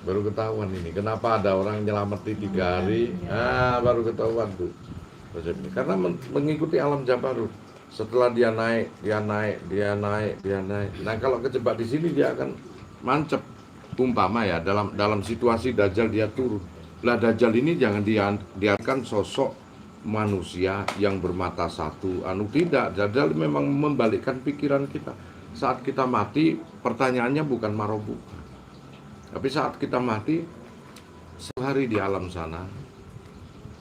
Baru ketahuan ini. Kenapa ada orang nyelamati 3 hari? Baru ketahuan tuh. Karena mengikuti alam jabarut. Setelah dia naik, dia naik, dia naik, dia naik. Nah kalau kejebak di sini dia akan mancep. Umpama ya dalam situasi Dajjal dia turun. Lah Dajjal ini jangan diartikan sosok manusia yang bermata satu. Tidak, Dajjal memang membalikkan pikiran kita. Saat kita mati, pertanyaannya bukan marobuka. Tapi saat kita mati, 1 hari di alam sana,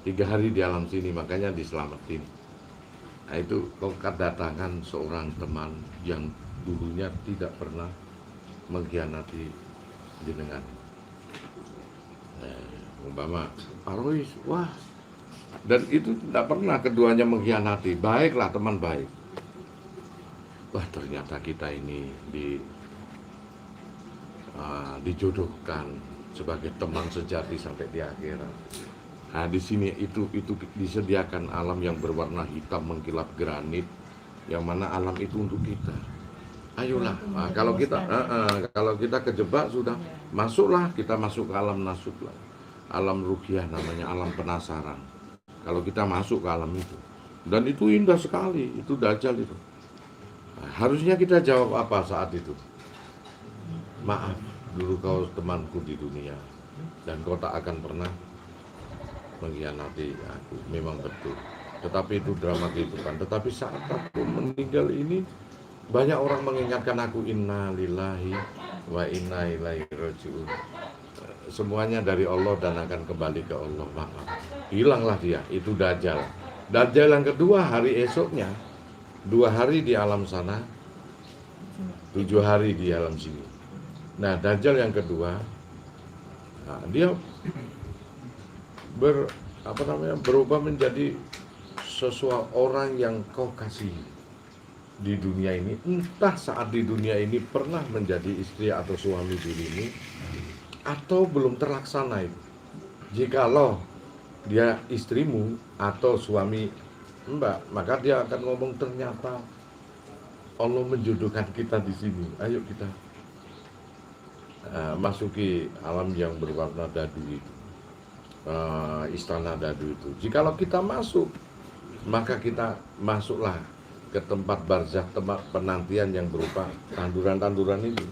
3 hari di alam sini, makanya diselamatin. Nah itu kau kedatangan seorang teman yang dulunya tidak pernah mengkhianati jenengan. Umpama Arois, wah, dan itu tidak pernah keduanya mengkhianati. Baiklah teman baik. Wah ternyata kita ini dijodohkan sebagai teman sejati sampai di akhirat. Nah di sini itu disediakan alam yang berwarna hitam mengkilap granit, yang mana alam itu untuk kita. Ayolah, kalau kita kejebak sudah masuklah, kita masuk ke alam nasublah, alam ruqyah namanya, alam penasaran. Kalau kita masuk ke alam itu, dan itu indah sekali, itu Dajjal itu. Nah, harusnya kita jawab apa saat itu? Maaf, dulu kau temanku di dunia, dan kau tak akan pernah mengkhianati aku, memang betul. Tetapi itu drama kehidupan. Tetapi saat aku meninggal ini, banyak orang mengingatkan aku, inna lillahi wa inna ilaihi raji'un. Semuanya dari Allah dan akan kembali ke Allah. Maaf, hilanglah dia, itu Dajjal. Dajjal yang kedua hari esoknya, 2 hari di alam sana, 7 hari di alam sini. Nah Dajjal yang kedua, dia berubah menjadi seseorang yang kau kasihi di dunia ini. Entah saat di dunia ini pernah menjadi istri atau suami dirimu, atau belum terlaksana itu. Jikalau dia istrimu atau suami Mbak, maka dia akan ngomong, ternyata Allah menjodohkan kita di sini. Ayo kita masuki alam yang berwarna dadu itu, istana dadu itu. Jikalau kita masuk, maka kita masuklah ke tempat barzakh, tempat penantian yang berupa tanduran-tanduran itu.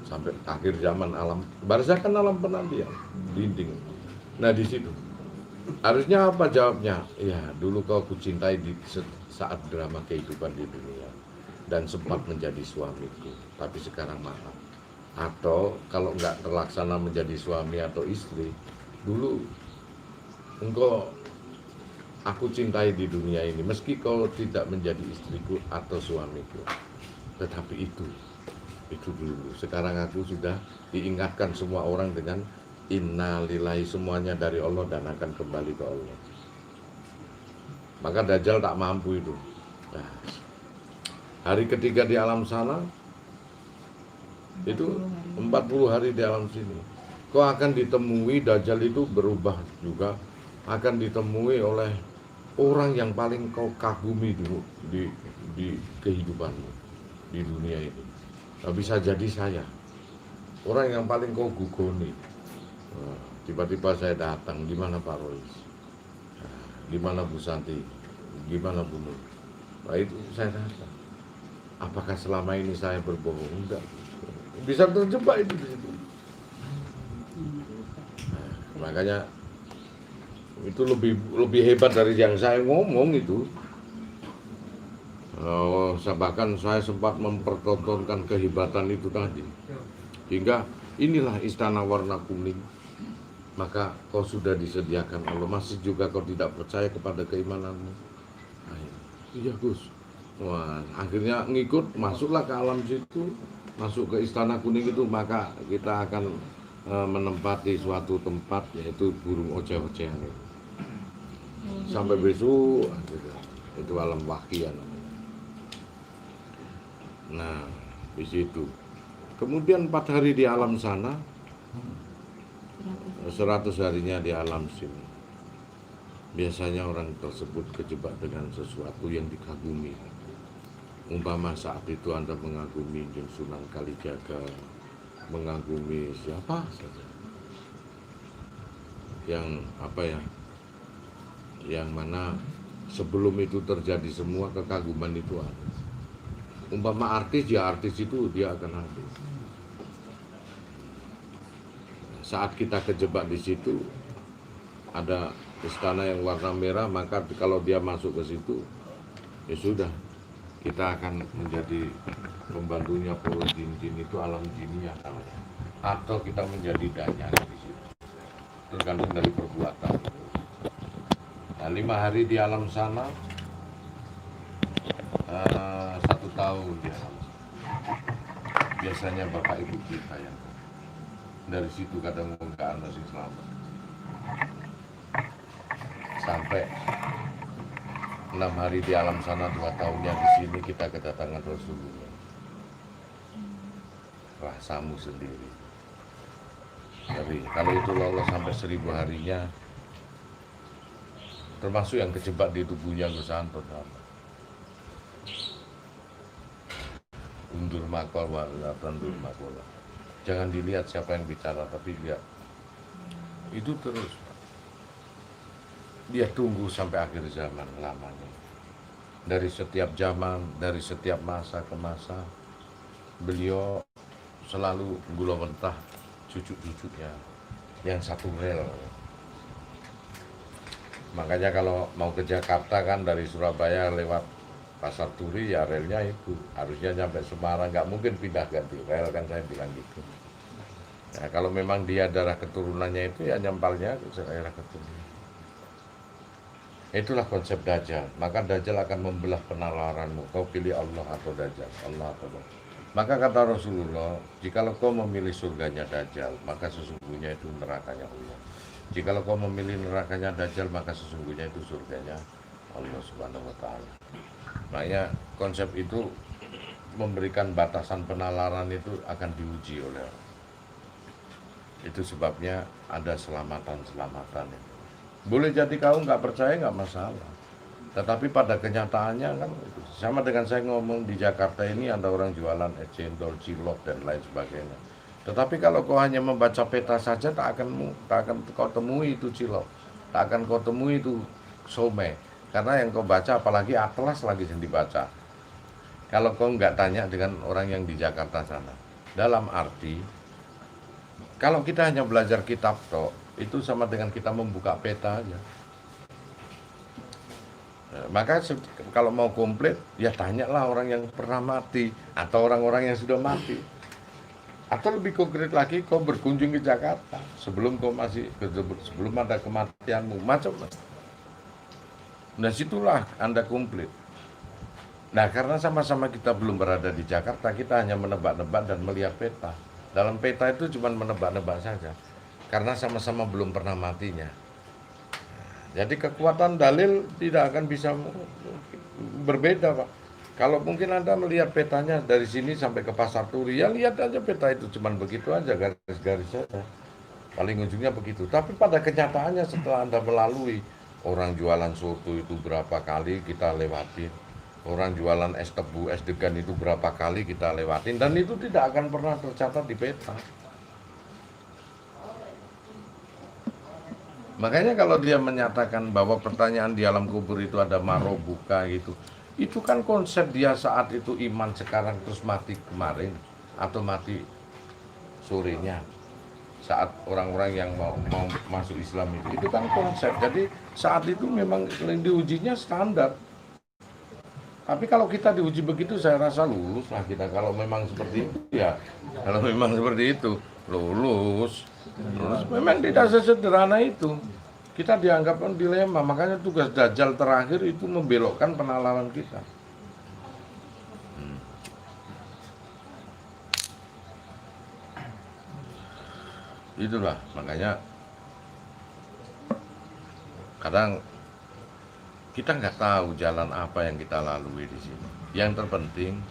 Sampai akhir zaman alam barzakh kan alam penantian, dinding. Nah di situ harusnya apa jawabnya? Ya dulu kau kucintai di saat drama kehidupan di dunia dan sempat menjadi suamiku, tapi sekarang maaf. Atau kalau nggak terlaksana menjadi suami atau istri, dulu engkau aku cintai di dunia ini, meski kau tidak menjadi istriku atau suamiku, tetapi itu dulu. Sekarang aku sudah diingatkan semua orang dengan inna lillahi, semuanya dari Allah dan akan kembali ke Allah. Maka Dajjal tak mampu itu. Nah, hari ketiga di alam sana, itu 40 hari di alam sini. Kau akan ditemui, Dajjal itu berubah juga, akan ditemui oleh orang yang paling kau kagumi dulu di kehidupanmu di dunia ini. Bisa jadi saya, orang yang paling kau gugoni. Tiba-tiba saya datang, gimana Pak Rois, gimana Bu Santi, gimana Bu Nur. Nah itu saya datang. Apakah selama ini saya berbohong? Enggak. Bisa terjebak itu di situ. Makanya itu lebih hebat dari yang saya ngomong itu. Bahkan saya sempat mempertontonkan kehebatan itu tadi. Hingga inilah istana warna kuning. Maka kau sudah disediakan Allah. Masih juga kau tidak percaya kepada keimananmu. Iya Gus. Wah, akhirnya ngikut, masuklah ke alam situ, masuk ke istana kuning itu. Maka kita akan menempati suatu tempat, yaitu burung oceh-ocehan. Sampai besok itu alam waqiah. Nah di situ kemudian 4 hari di alam sana, 100 harinya di alam sini. Biasanya orang tersebut kejebak dengan sesuatu yang dikagumi. Umpama saat itu Anda mengagumi Sunan Kalijaga, mengagumi siapa saja yang yang mana sebelum itu terjadi semua kekaguman itu ada. Umpama artis, ya artis itu dia akan habis. Saat kita kejebak di situ, ada istana yang warna merah, maka kalau dia masuk ke situ, ya sudah, kita akan menjadi pembantunya para jin-jin itu, alam jinnya namanya. Atau kita menjadi danyang di situ, tergantung dari perbuatan. Nah, 5 hari di alam sana, 1 tahun di alam sana. Biasanya bapak ibu kita yang dari situ kadang nggak masih selamat. Sampai 6 hari di alam sana, 2 tahunnya di sini kita kedatangan Rasulullah. Rasamu sendiri. Jadi kalau itu lolos sampai 1000 harinya, termasuk yang kejebak di tubuhnya Gus Anton. Undur makol, undur makol. Jangan dilihat siapa yang bicara, tapi lihat. Itu terus. Dia tunggu sampai akhir zaman lamanya. Dari setiap zaman, dari setiap masa ke masa, beliau selalu gula mentah cucu-cucunya yang satu rel. Makanya kalau mau ke Jakarta kan dari Surabaya lewat Pasar Turi, ya relnya itu harusnya nyampe Semarang, nggak mungkin pindah ganti rel, kan saya bilang gitu. Ya, kalau memang dia darah keturunannya itu, ya nyempalnya ke daerah keturunan. Itulah konsep Dajjal. Maka Dajjal akan membelah penalaranmu. Kau pilih Allah atau Dajjal, Allah atau Allah. Maka kata Rasulullah, jikalau kau memilih surganya Dajjal, maka sesungguhnya itu nerakanya Allah. Jikalau kau memilih nerakanya Dajjal, maka sesungguhnya itu surganya Allah Subhanahu wa Ta'ala. Makanya konsep itu memberikan batasan penalaran itu akan diuji oleh Allah. Itu sebabnya ada selamatan-selamatan. Boleh jadi kau nggak percaya, nggak masalah. Tetapi pada kenyataannya kan sama dengan saya ngomong di Jakarta ini, ada orang jualan es cendol, cilok dan lain sebagainya. Tetapi kalau kau hanya membaca peta saja, tak akan kau temui itu cilok, tak akan kau temui itu somai. Karena yang kau baca, apalagi atlas lagi yang dibaca. Kalau kau nggak tanya dengan orang yang di Jakarta sana. Dalam arti, kalau kita hanya belajar kitab toh, itu sama dengan kita membuka peta aja. Maka kalau mau komplit, ya tanyalah orang yang pernah mati atau orang-orang yang sudah mati. Atau lebih konkret lagi, kau berkunjung ke Jakarta sebelum sebelum ada kematianmu, macam-macam. Nah, situlah Anda komplit. Nah, karena sama-sama kita belum berada di Jakarta, kita hanya menebak-nebak dan melihat peta. Dalam peta itu cuma menebak-nebak saja, karena sama-sama belum pernah matinya. Jadi kekuatan dalil tidak akan bisa berbeda, Pak. Kalau mungkin Anda melihat petanya dari sini sampai ke Pasar Turi, ya lihat aja peta itu, cuman begitu aja, garis-garis saja. Paling ujungnya begitu. Tapi pada kenyataannya setelah Anda melalui, orang jualan soto itu berapa kali kita lewatin, orang jualan es tebu, es degan itu berapa kali kita lewatin, dan itu tidak akan pernah tercatat di peta. Makanya kalau dia menyatakan bahwa pertanyaan di alam kubur itu ada marobuka gitu, itu kan konsep dia saat itu iman sekarang terus mati kemarin atau mati sorenya saat orang-orang yang mau masuk Islam itu kan konsep. Jadi saat itu memang diujinya standar. Tapi kalau kita diuji begitu, saya rasa lulus lah kita. Kalau memang seperti itu, ya kalau memang seperti itu lulus. Memang tidak sesederhana itu. Kita dianggap dilema, makanya tugas Dajjal terakhir itu membelokkan penalaran kita. Itulah, makanya kadang kita nggak tahu jalan apa yang kita lalui di sini. Yang terpenting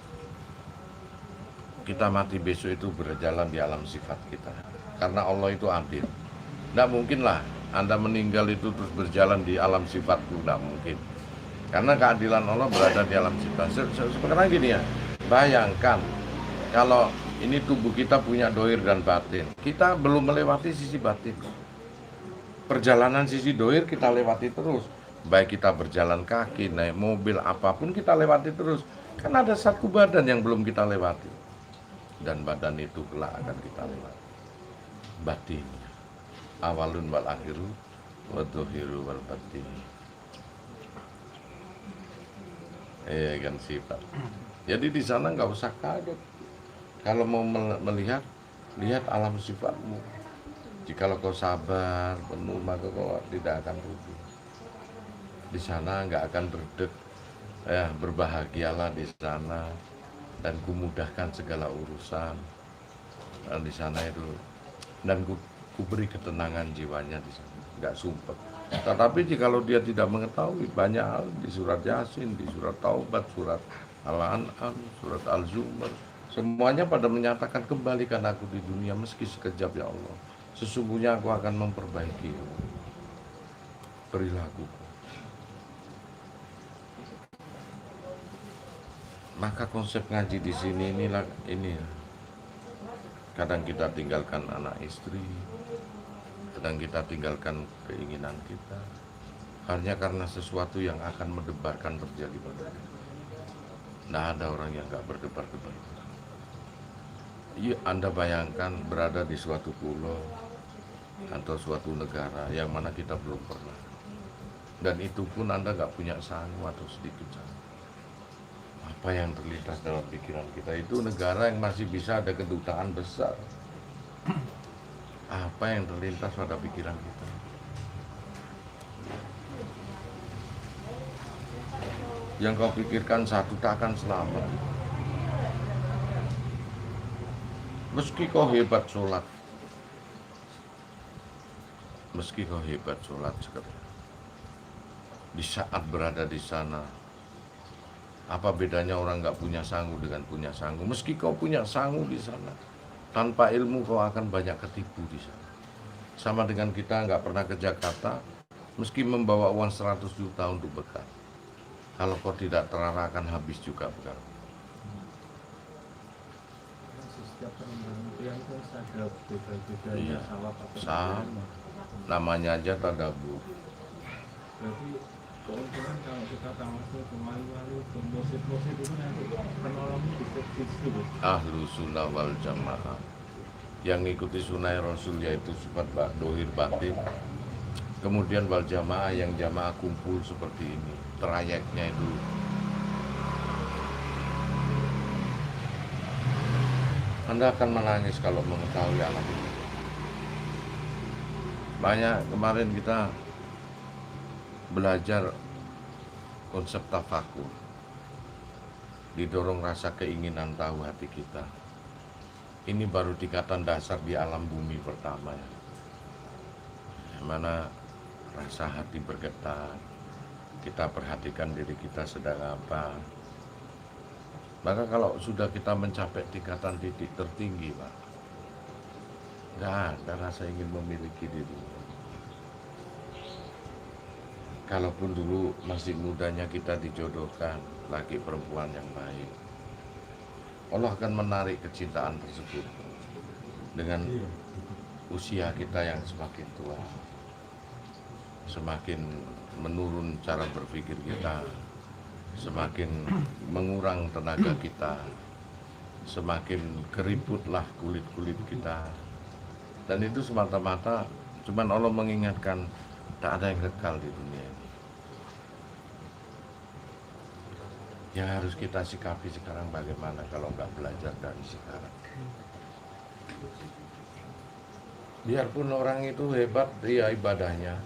kita mati besok itu berjalan di alam sifat kita. Karena Allah itu adil. Nggak mungkin lah Anda meninggal itu terus berjalan di alam sifatku, nggak mungkin. Karena keadilan Allah berada di alam sifat. Sekarang gini ya, bayangkan kalau Ini tubuh kita punya dohir dan batin. Kita belum melewati sisi batin. Perjalanan sisi dohir kita lewati terus. Baik kita berjalan kaki, naik mobil, apapun kita lewati terus. Kan ada satu badan yang belum kita lewati. Dan badan itu kelak akan kita lewati. Batin. Awalun wal akhiru, wa dhuhiru wal batin. Kan sifat. Jadi di sana nggak usah kaget. Kalau mau melihat, lihat alam sifatmu. Jikalau kau sabar, penuh, maka kau tidak akan rugi. Di sana nggak akan berdek. Berbahagialah di sana dan kumudahkan segala urusan. Dan di sana itu dan ku beri ketenangan jiwanya di sana, nggak sumpah. Tetapi jikalau dia tidak mengetahui banyak hal di surat Yasin, di surat Taubat, surat Al-An'am, surat Al-Zumar, semuanya pada menyatakan kembalikan aku di dunia meski sekejap ya Allah. Sesungguhnya aku akan memperbaiki perilakuku. Maka konsep ngaji di sini ini kadang kita tinggalkan anak istri, kadang kita tinggalkan keinginan kita hanya karena sesuatu yang akan mendebarkan terjadi pada kita. Nah, ada orang yang gak berdebar-debar. Iya, Anda bayangkan berada di suatu pulau atau suatu negara yang mana kita belum pernah, dan itu pun Anda gak punya sangu atau sedikit sangu. Apa yang terlintas dalam pikiran kita? Itu negara yang masih bisa ada kedutaan besar. Apa yang terlintas pada pikiran kita? Yang kau pikirkan satu tak akan selamat. Meski kau hebat sholat, sekarang, di saat berada di sana, apa bedanya orang nggak punya sangu dengan punya sangu? Meski kau punya sangu di sana, tanpa ilmu kau akan banyak ketipu di sana. Sama dengan kita nggak pernah ke Jakarta, meski membawa uang 100 juta untuk bekal. Kalau kau tidak terarah akan habis juga bekal. Iya, sama. Namanya aja tadabbur. Berarti keuntungan kalau kita tawasul ke wali-wali, ke musid-musid itu nanti penolongnya di Ahlu sunnah wal jamaah yang ngikuti sunnah Rasul, yaitu sifat dohir batin. Kemudian wal jamaah yang jamaah kumpul seperti ini. Trayeknya itu Anda akan menangis kalau mengetahui alam ini. Banyak kemarin kita belajar konsep tafakur, didorong rasa keinginan tahu hati kita. Ini baru tingkatan dasar di alam bumi pertama ya. Yang mana rasa hati bergetar, kita perhatikan diri kita sedang apa. Maka kalau sudah kita mencapai tingkatan titik tertinggi, Pak, nggak ada rasa ingin memiliki diri. Kalaupun dulu masih mudanya kita dijodohkan laki perempuan yang baik, Allah akan menarik kecintaan tersebut dengan usia kita yang semakin tua, semakin menurun cara berpikir kita, semakin mengurang tenaga kita, semakin keriputlah kulit-kulit kita. Dan itu semata-mata cuman Allah mengingatkan tak ada yang kekal di dunia ini. Yang harus kita sikapi sekarang bagaimana kalau nggak belajar dari sekarang. Biarpun orang itu hebat dia ibadahnya,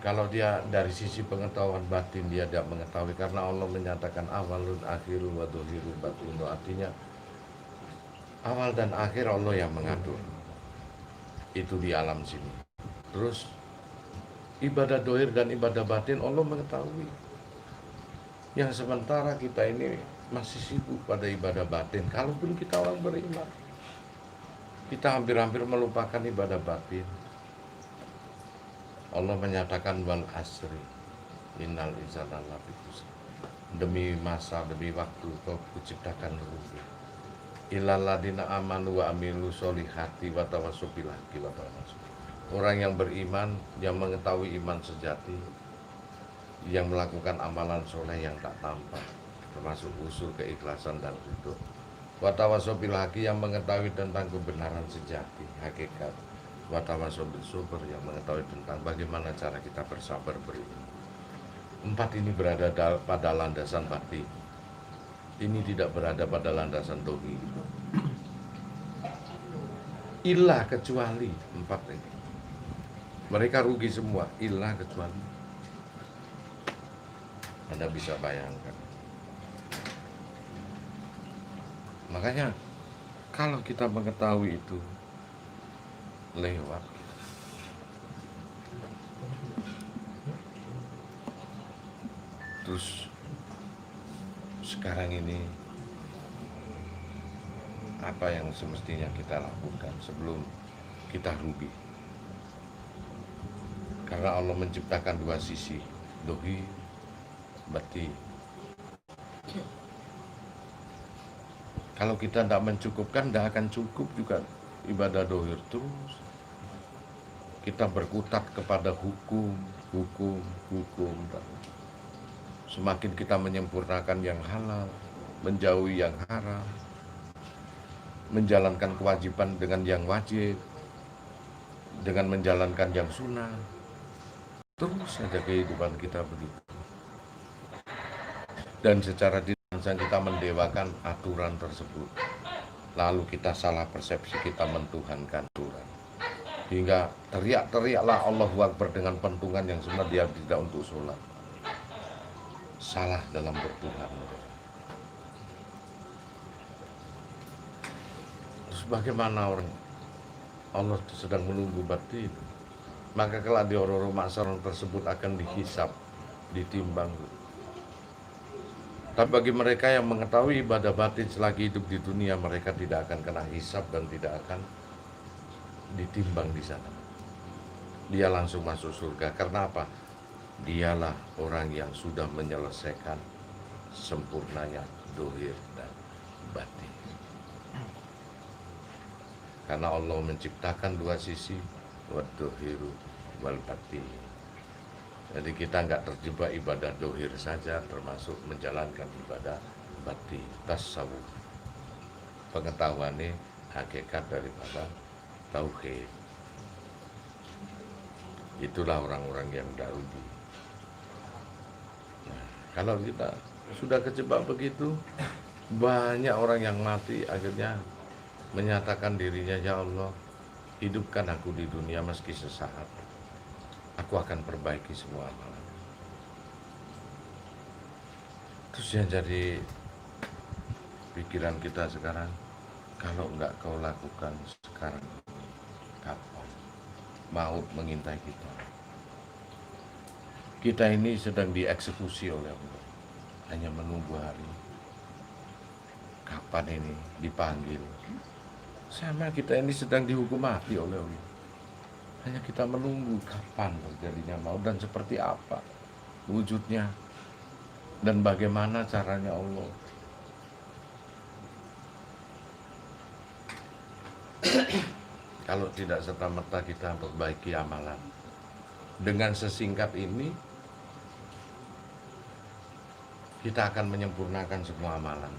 kalau dia dari sisi pengetahuan batin dia tidak mengetahui, karena Allah menyatakan awalun akhiru wa dhuhiru batinu, artinya awal dan akhir Allah yang mengatur. Itu di alam sini. Terus ibadah dohir dan ibadah batin Allah mengetahui. Yang sementara kita ini masih sibuk pada ibadah batin. Kalaupun kita orang beriman, kita hampir-hampir melupakan ibadah batin. Allah menyatakan wal asri innal insana lafi khusr. Demi masa, demi waktu kau kuciptakan rugi. illal ladina amanu wa amilu solihati wa tawassaw bil haqqi wa tawassaw. Orang yang beriman, yang mengetahui iman sejati, yang melakukan amalan soleh yang tak tampak, termasuk usul keikhlasan dan ridho. Wa tawassaw bil haqqi, yang mengetahui tentang kebenaran sejati, hakikat. Wa tawassaw bis sabr, yang mengetahui tentang bagaimana cara kita bersabar beriman. Empat ini berada pada landasan bakti. Ini tidak berada pada landasan tauhid. Ilah kecuali empat ini. Mereka rugi semua, ilah kecuali. Anda bisa bayangkan. Makanya kalau kita mengetahui itu lewat, terus sekarang ini apa yang semestinya kita lakukan sebelum kita rugi? Karena Allah menciptakan dua sisi, dohir, batin. Kalau kita tidak mencukupkan, tidak akan cukup juga ibadah dohir terus. Kita berkutat kepada hukum. Semakin kita menyempurnakan yang halal, menjauhi yang haram, menjalankan kewajiban dengan yang wajib, dengan menjalankan yang sunnah, terus saja kehidupan kita begitu. Dan secara tidak langsung kita mendewakan aturan tersebut. Lalu kita salah persepsi, kita mentuhankan aturan. Hingga teriak-teriaklah Allahu Akbar dengan pentungan yang sebenarnya dia tidak untuk sholat. Salah dalam bertuhan. Terus bagaimana orang Allah sedang menunggu batin? Maka kelak di orang-orang maksaron tersebut akan dihisab, ditimbang. Tapi bagi mereka yang mengetahui ibadah batin selagi hidup di dunia, mereka tidak akan kena hisab dan tidak akan ditimbang di sana. Dia langsung masuk surga. Karena apa? Dialah orang yang sudah menyelesaikan sempurnanya dohir dan batin. Karena Allah menciptakan dua sisi, wad dohiru wal batin. Jadi kita nggak terjebak ibadah dohir saja, termasuk menjalankan ibadah batin, tasawuf. Pengetahuannya hakikat daripada tauhid. Itulah orang-orang yang dahulu. Nah, kalau kita sudah kejebak begitu, banyak orang yang mati akhirnya menyatakan dirinya, ya Allah, hidupkan aku di dunia meski sesaat. Aku akan perbaiki semua amalan. Terus yang jadi pikiran kita sekarang, kalau enggak kau lakukan sekarang, kapan maut mengintai kita? Kita ini sedang dieksekusi oleh Allah, hanya menunggu hari kapan ini dipanggil. Sama kita ini sedang dihukum mati oleh Allah, hanya kita menunggu kapan terjadinya maut dan seperti apa wujudnya dan bagaimana caranya Allah. Kalau tidak serta-merta kita perbaiki amalan dengan sesingkat ini, kita akan menyempurnakan semua amalan.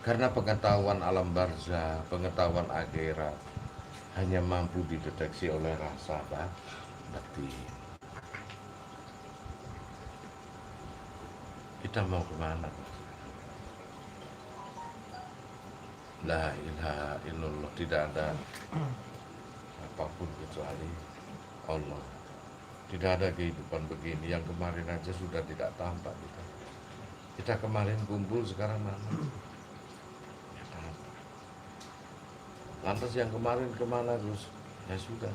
Karena pengetahuan alam barzah, pengetahuan akhirat hanya mampu dideteksi oleh rasa batin. Kita mau kemana? La ilaha illallah, tidak ada apapun kecuali Allah. Tidak ada kehidupan begini. Yang kemarin aja sudah tidak tampak kita. Kita kemarin kumpul, sekarang mana? Lantas yang kemarin kemana terus? Ya sudah,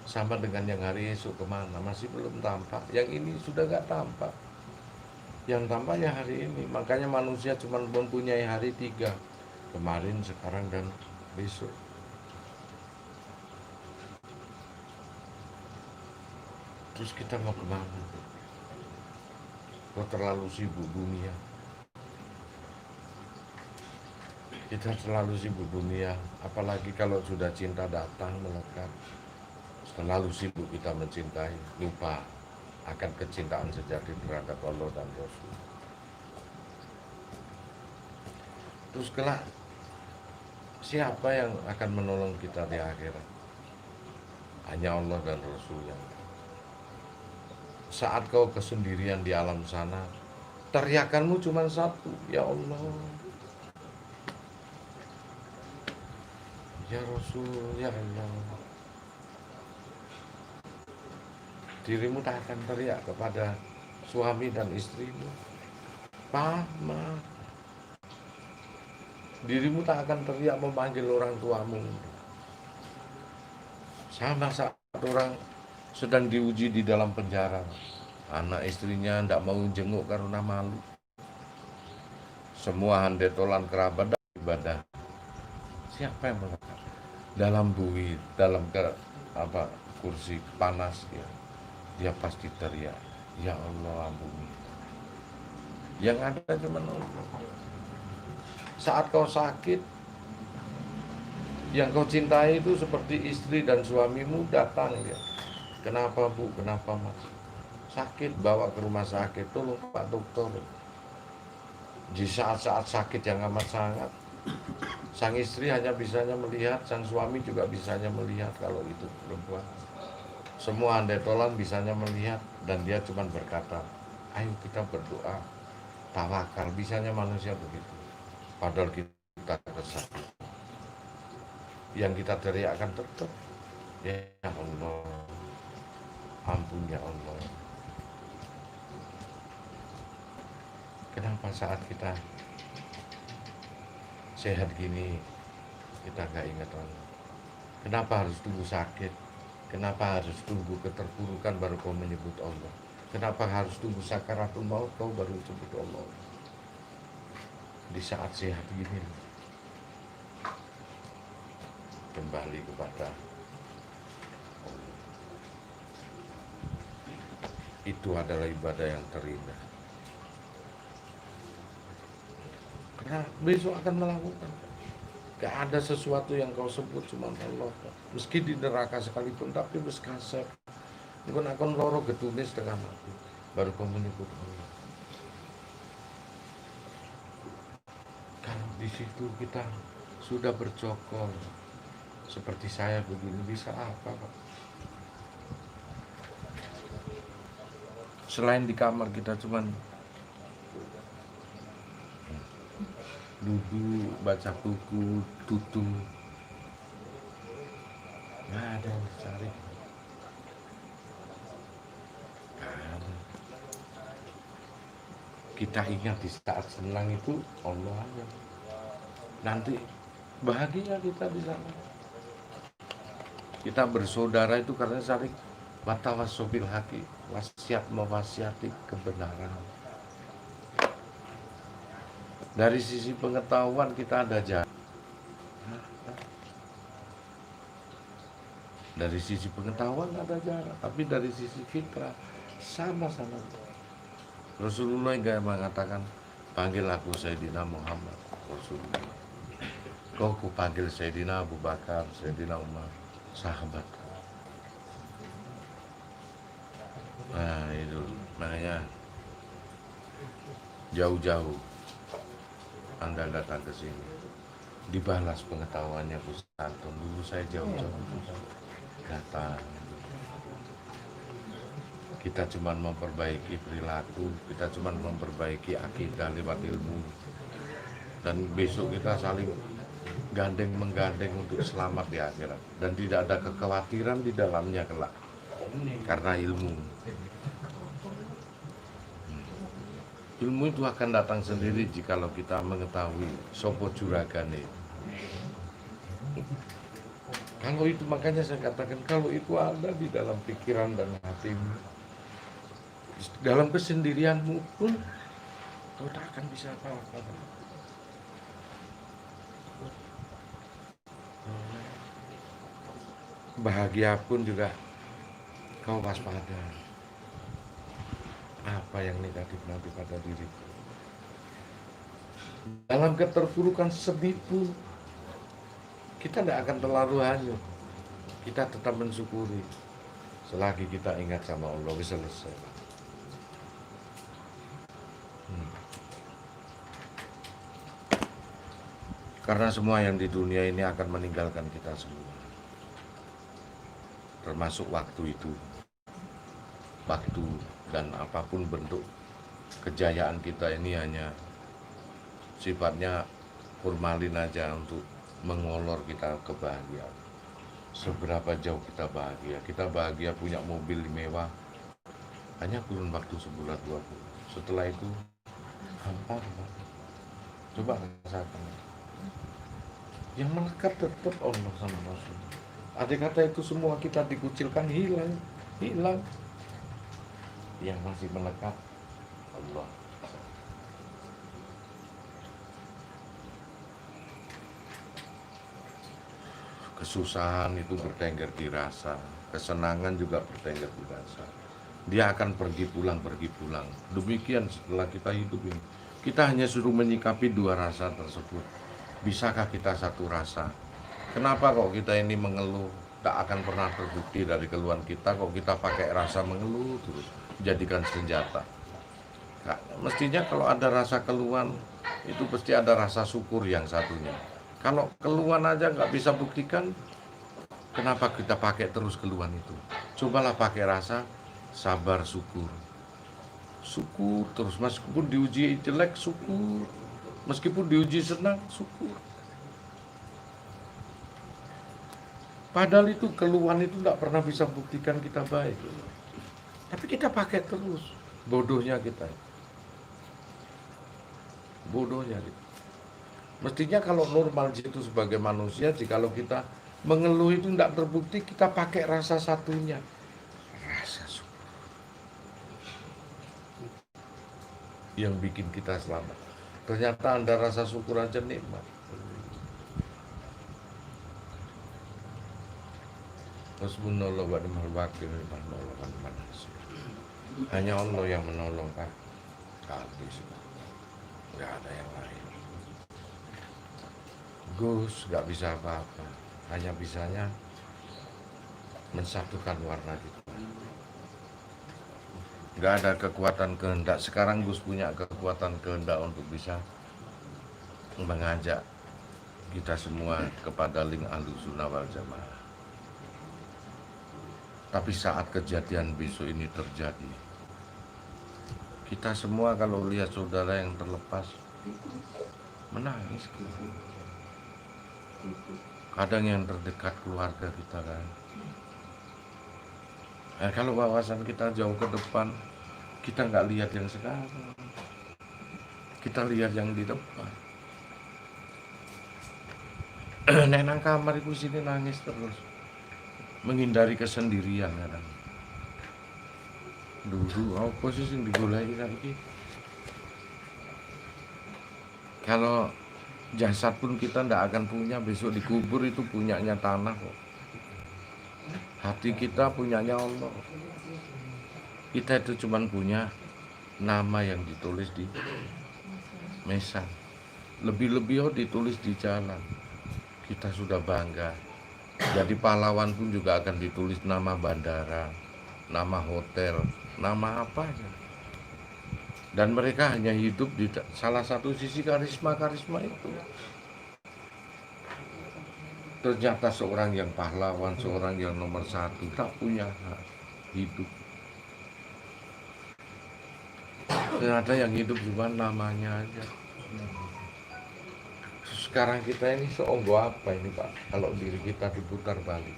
sama dengan yang hari esok kemana? Masih belum tampak. Yang ini sudah gak tampak. Yang tampak ya hari ini. Makanya manusia cuma mempunyai hari 3. Kemarin, sekarang, dan besok. Terus kita mau kemana? Kok terlalu sibuk dunia? Kita selalu sibuk dunia, apalagi kalau sudah cinta datang melekat. Selalu sibuk kita mencintai, lupa akan kecintaan sejati terhadap Allah dan Rasul. Terus kelak, siapa yang akan menolong kita di akhirat? Hanya Allah dan Rasul yang tahu. Saat kau kesendirian di alam sana, teriakanmu cuma satu, ya Allah, ya Rasul, ya Allah. Dirimu tak akan teriak kepada suami dan istrimu, Pak, Ma. Dirimu tak akan teriak memanggil orang tuamu. Sama saat orang sedang diuji di dalam penjara, anak istrinya tidak mau jenguk karena malu. Semua handetolan kerabat dan ibadah. Siapa yang mengatakan? Dalam bui, dalam kursi panas dia pasti teriak, ya Allah ampuni. Yang ada cuma Allah. Saat kau sakit, yang kau cintai itu seperti istri dan suamimu datang ya. Kenapa Bu? Kenapa Mas? Sakit, bawa ke rumah sakit, tolong Pak Dokter. Di saat-saat sakit yang amat sangat, sang istri hanya bisanya melihat, sang suami juga bisanya melihat kalau itu perempuan. Semua handetolan bisanya melihat dan dia cuma berkata, ayo kita berdoa, tawakal, bisanya manusia begitu. Padahal kita kesakitan. Yang kita teriakkan tetap, ya Allah, ampun ya Allah. Kenapa saat kita sehat gini kita gak ingat Allah? Kenapa harus tunggu sakit? Kenapa harus tunggu keterpurukan baru kau menyebut Allah? Kenapa harus tunggu sakaratul maut kau baru sebut Allah? Di saat sehat gini, kembali kepada Allah. Itu adalah ibadah yang terindah. Karena besok akan melakukan. Gak ada sesuatu yang kau sebut cuma Allah. Meski di neraka sekalipun, tapi beskasep. Ini akan loro getunis setengah mati. Baru kau menyebut Allah. Kalau di situ kita sudah bercokol, seperti saya begini, bisa apa Pak? Selain di kamar kita cuman duduk, baca buku, tutup, nggak ada yang dicari. Ada. Kita ingat di saat senang itu Allah aja. Nanti bahagia kita di sana. Kita bersaudara itu karena saling watawasobil haki, wasiat mewasiati kebenaran. Dari sisi pengetahuan kita ada jarak. Dari sisi pengetahuan ada jarak, tapi dari sisi fitrah sama-sama. Rasulullah yang mengatakan, panggil aku Sayyidina Muhammad. Rasulullah. Kau ku panggil Sayyidina Abu Bakar, Sayyidina Umar, sahabat. Nah itu makanya jauh-jauh Anda datang ke sini, dibalas pengetahuannya Ustaz. Dulu saya jauh-jauh datang. Kita cuma memperbaiki perilaku, kita cuma memperbaiki akidah lewat ilmu. Dan besok kita saling gandeng-menggandeng untuk selamat di akhirat. Dan tidak ada kekhawatiran di dalamnya kelak, karena ilmu. Ilmu itu akan datang sendiri jikalau kita mengetahui sopo juragane. Kalau itu, makanya saya katakan, kalau itu ada di dalam pikiran dan hatimu, dalam kesendirianmu pun, kau tak akan bisa apa-apa. Bahagia pun juga kau waspada. Apa yang negatif nanti pada diriku. Dalam keterpurukan sedih pun kita tidak akan terlalu hanyut. Kita tetap mensyukuri selagi kita ingat sama Allah. Bisa selesai. Karena semua yang di dunia ini akan meninggalkan kita semua, termasuk waktu itu. Waktu dan apapun bentuk kejayaan kita ini hanya sifatnya formalin aja untuk mengolor kita kebahagiaan. Seberapa jauh kita bahagia punya mobil mewah, hanya kurun waktu sebulan 2 bulan. Setelah itu hampa. Coba rasakan. Yang melekat tetap Allah sama Rasul. Ada kata itu semua kita dikucilkan, hilang. Yang masih melekat Allah. Kesusahan itu bertengger di rasa, kesenangan juga bertengger di rasa. Dia akan pergi pulang. Demikian setelah kita hidup ini. Kita hanya suruh menyikapi 2 rasa tersebut. Bisakah kita satu rasa? Kenapa kok kita ini mengeluh? Tak akan pernah terbukti dari keluhan kita kok kita pakai rasa mengeluh terus. Jadikan senjata. Mestinya kalau ada rasa keluhan, itu pasti ada rasa syukur yang satunya. Kalau keluhan aja nggak bisa buktikan, kenapa kita pakai terus keluhan itu? Cobalah pakai rasa sabar, syukur terus. Meskipun diuji jelek, syukur. Meskipun diuji senang, syukur. Padahal itu keluhan itu tidak pernah bisa buktikan kita baik. Tapi kita pakai terus. Bodohnya kita. Mestinya kalau normal itu sebagai manusia, jikalau kita mengeluh itu tidak terbukti, kita pakai rasa satunya. Rasa syukur. Yang bikin kita selamat. Ternyata Anda rasa syukur aja nikmat. Hasbunallah wa ni'mal wakil, hanya Allah yang menolong, Pak. Habis. Nggak ada yang lain. Gus nggak bisa apa-apa, hanya bisanya mensatukan warna kita. Nggak ada kekuatan kehendak. Sekarang Gus punya kekuatan kehendak untuk bisa mengajak kita semua kepada link Ahlussunnah wal Jamaah. Tapi saat kejadian besok ini terjadi, kita semua kalau lihat saudara yang terlepas menangis. Kadang yang terdekat keluarga kita kan. Kalau wawasan kita jauh ke depan, kita nggak lihat yang sekarang. Kita lihat yang di depan. Nenang kamar ibu sini nangis terus, menghindari kesendirian kadang. Dulu apa sih yang digolai lagi? Kalau jasad pun kita tidak akan punya, besok dikubur itu punyanya tanah kok. Hati kita punyanya Allah. Kita itu cuma punya nama yang ditulis di mesan. Lebih-lebih ditulis di jalan. Kita sudah bangga. Jadi pahlawan pun juga akan ditulis nama bandara, nama hotel, nama apa aja. Dan mereka hanya hidup di salah satu sisi karisma itu. Ternyata seorang yang pahlawan, seorang yang nomor 1 tak punya hak hidup. Ternyata yang hidup cuma namanya aja. Sekarang kita ini seonggo apa ini Pak, kalau diri kita diputar balik?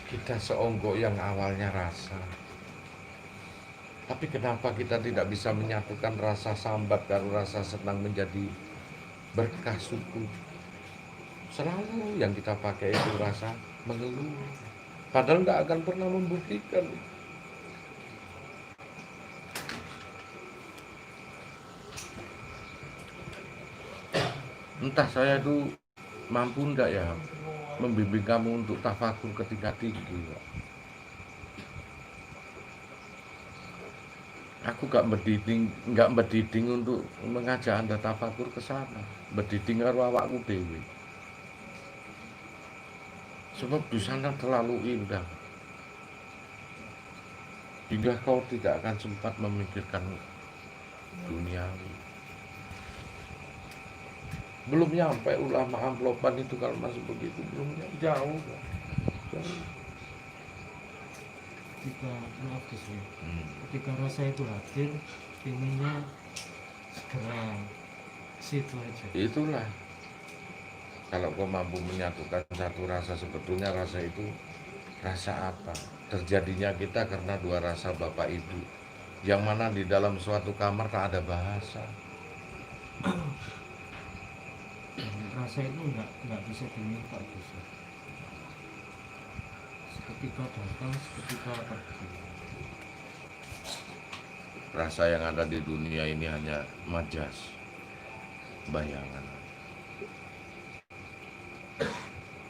Kita seonggo yang awalnya rasa. Tapi kenapa kita tidak bisa menyatukan rasa sambat dan rasa senang menjadi berkah syukur? Selalu yang kita pakai itu rasa mengeluh. Padahal nggak akan pernah membuktikan. Entah saya itu mampu enggak ya membimbing kamu untuk tafakur ketika tinggi. Aku nggak berdiding untuk mengajak Anda tafakur ke sana. Berdiding karo awakku dewe. Sebab di sana terlalu indah. Hingga kau tidak akan sempat memikirkan duniawi. Belum nyampe ulama amplopan itu kalau masih begitu, belum jauh. Jauh. Ketika maaf Gus ya, ketika rasa itu hadir, inginnya segera situ aja. Itulah. Kalau kau mampu menyatukan satu rasa, sebetulnya rasa itu rasa apa? Terjadinya kita karena dua rasa Bapak Ibu, yang mana di dalam suatu kamar tak ada bahasa. Rasa itu nggak bisa diminta Gus ya. Seketika datang, seketika pergi. Rasa yang ada di dunia ini hanya majas, bayangan.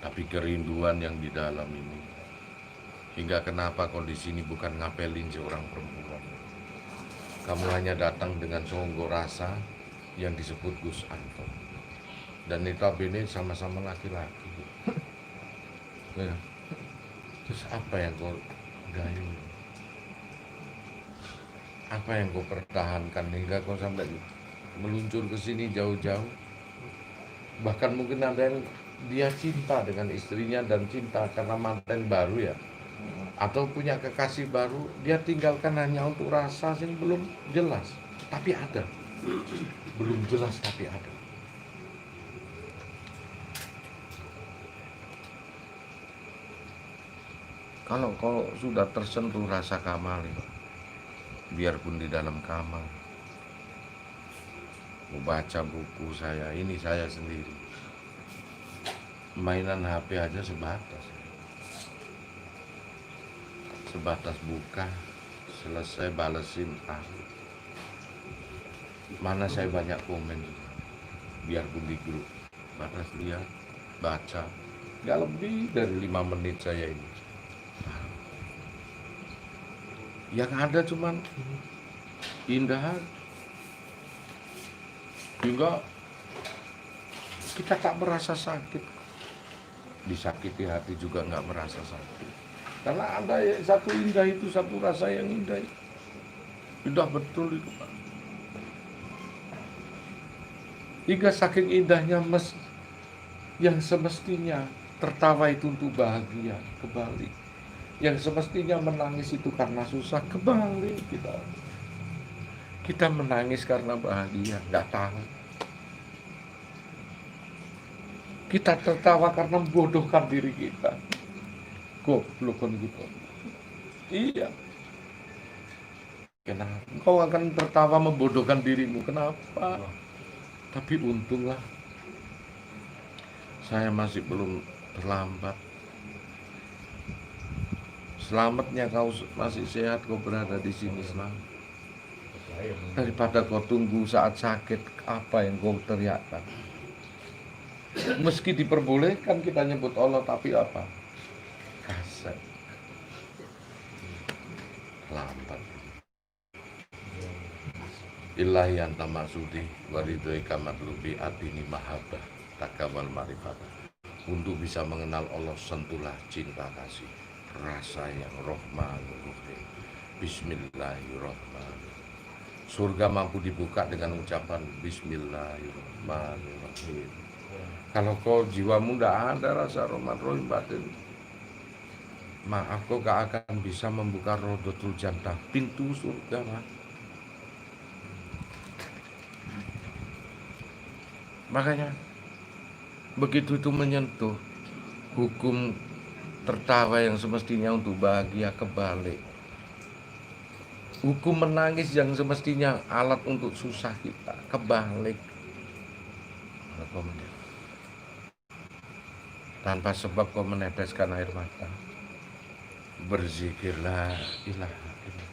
Tapi kerinduan yang di dalam ini, hingga kenapa kau di sini bukan ngapelin seorang perempuan. Kamu hanya datang dengan songgo rasa yang disebut Gus Anton. Dan notabene sama-sama laki-laki. Ya. Terus apa yang kau gayu? Apa yang kau pertahankan hingga kau sampai meluncur ke sini jauh-jauh? Bahkan mungkin ada yang dia cinta dengan istrinya dan cinta karena manten baru ya, atau punya kekasih baru, dia tinggalkan hanya untuk rasa yang belum jelas, tapi ada. Belum jelas tapi ada. Kalau kau sudah tersentuh rasa kamal, biarpun di dalam kamar, membaca buku saya, ini saya sendiri, mainan HP aja sebatas buka, selesai balesin mana saya banyak komen, biarpun di grup, batas lihat, baca, gak lebih dari 5 menit saya ini. Yang ada cuman indah, hingga kita tak merasa sakit. Disakiti hati juga nggak merasa sakit, karena ada satu indah itu, satu rasa yang indah itu. Indah betul itu Pak. Hingga saking indahnya yang semestinya tertawa itu untuk bahagia, kebalik. Yang semestinya menangis itu karena susah, kebalik kita menangis karena bahagia, nggak tahu. Kita tertawa karena membodohkan diri kita. Goblok kan gitu. Iya. Kenapa? Kau akan tertawa membodohkan dirimu. Kenapa? Tapi untunglah saya masih belum terlambat. Selamatnya kau masih sehat, kau berada di sini selamat. Daripada kau tunggu saat sakit, apa yang kau teriakkan. Meski diperbolehkan kita nyebut Allah, tapi apa? Kaset. Lambat. Ilahi anta maksudi waridhoi kamatlubi atini mahabbah takawal marifat. Untuk bisa mengenal Allah, sentuhlah cinta kasih, rasa yang Rahmanur Rahim. Bismillahirrahmanirrahim. Surga mampu dibuka dengan ucapan Bismillahirrahmanirrahim. Kalau kau jiwamu tidak ada rasa Rahman Rahim batin, maaf, kau gak akan bisa membuka Rodotul Jannah, pintu surga lah. Makanya begitu itu menyentuh hukum tertawa yang semestinya untuk bahagia, kebalik. Hukum menangis yang semestinya alat untuk susah kita, kebalik. Tanpa sebab kau meneteskan air mata, berzikirlah ilaha illallah.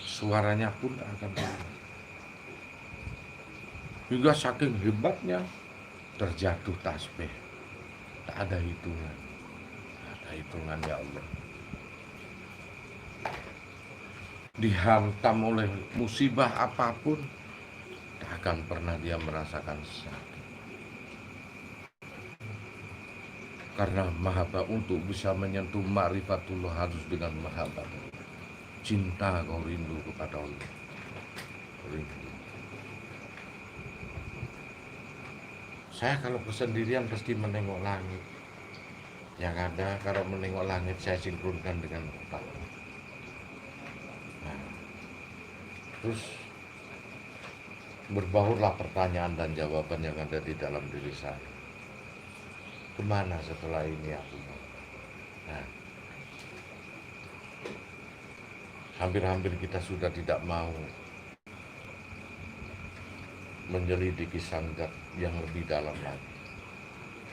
Suaranya pun akan turun. Hingga saking hebatnya terjatuh tasbih, tak ada hitungan. Tak ada hitungan ya Allah. dihantam oleh musibah apapun, tak akan pernah dia merasakan sakit. Karena mahabbah, untuk bisa menyentuh ma'rifatullah harus dengan mahabbah. Cinta, kau rindu kepada Allah. Rindu. Saya kalau kesendirian pasti menengok langit. Yang ada kalau menengok langit saya sinkronkan dengan otak. Nah, terus berbaurlah pertanyaan dan jawaban yang ada di dalam diri saya. Kemana setelah ini aku? Nah, hampir-hampir kita sudah tidak mau menyelidiki sangat yang lebih dalam lagi.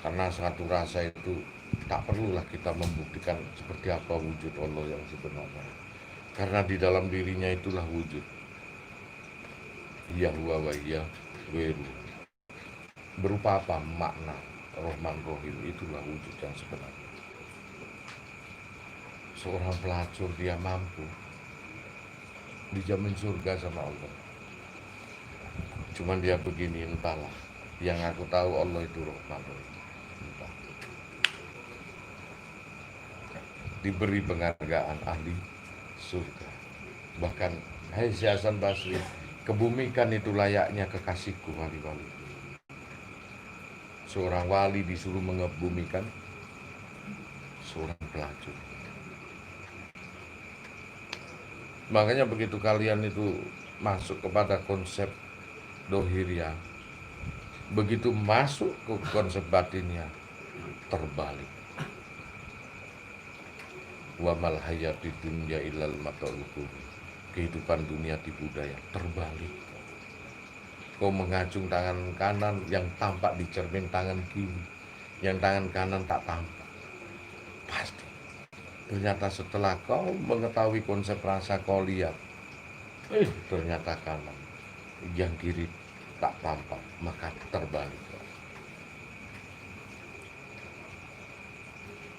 Karena satu rasa itu tak perlulah kita membuktikan seperti apa wujud Allah yang sebenarnya. Karena di dalam dirinya itulah wujud. Ya huwa wa ya weru. Berupa apa? Makna Rahman Rahim, itulah wujud yang sebenarnya. Seorang pelacur dia mampu dijamin surga sama Allah. Cuman dia begini, entahlah. Yang aku tahu Allah itu Rahman Rahim. Entah. Diberi penghargaan ahli surga. Bahkan Haji Hasan Basri, kebumikan itu layaknya kekasihku wali-wali. Seorang wali disuruh mengebumikan seorang pelacur. Makanya begitu kalian itu masuk kepada konsep dohiriyah, begitu masuk ke konsep batinnya, terbalik. Wa mal hayati dunya illal mata'ul ghurur. Kehidupan dunia di budaya terbalik. Kau mengacung tangan kanan, yang tampak di cermin tangan kiri, yang tangan kanan tak tampak. Pasti. Ternyata setelah kau mengetahui konsep rasa, kau lihat, ternyata kanan, yang kiri tak tampak, maka terbalik.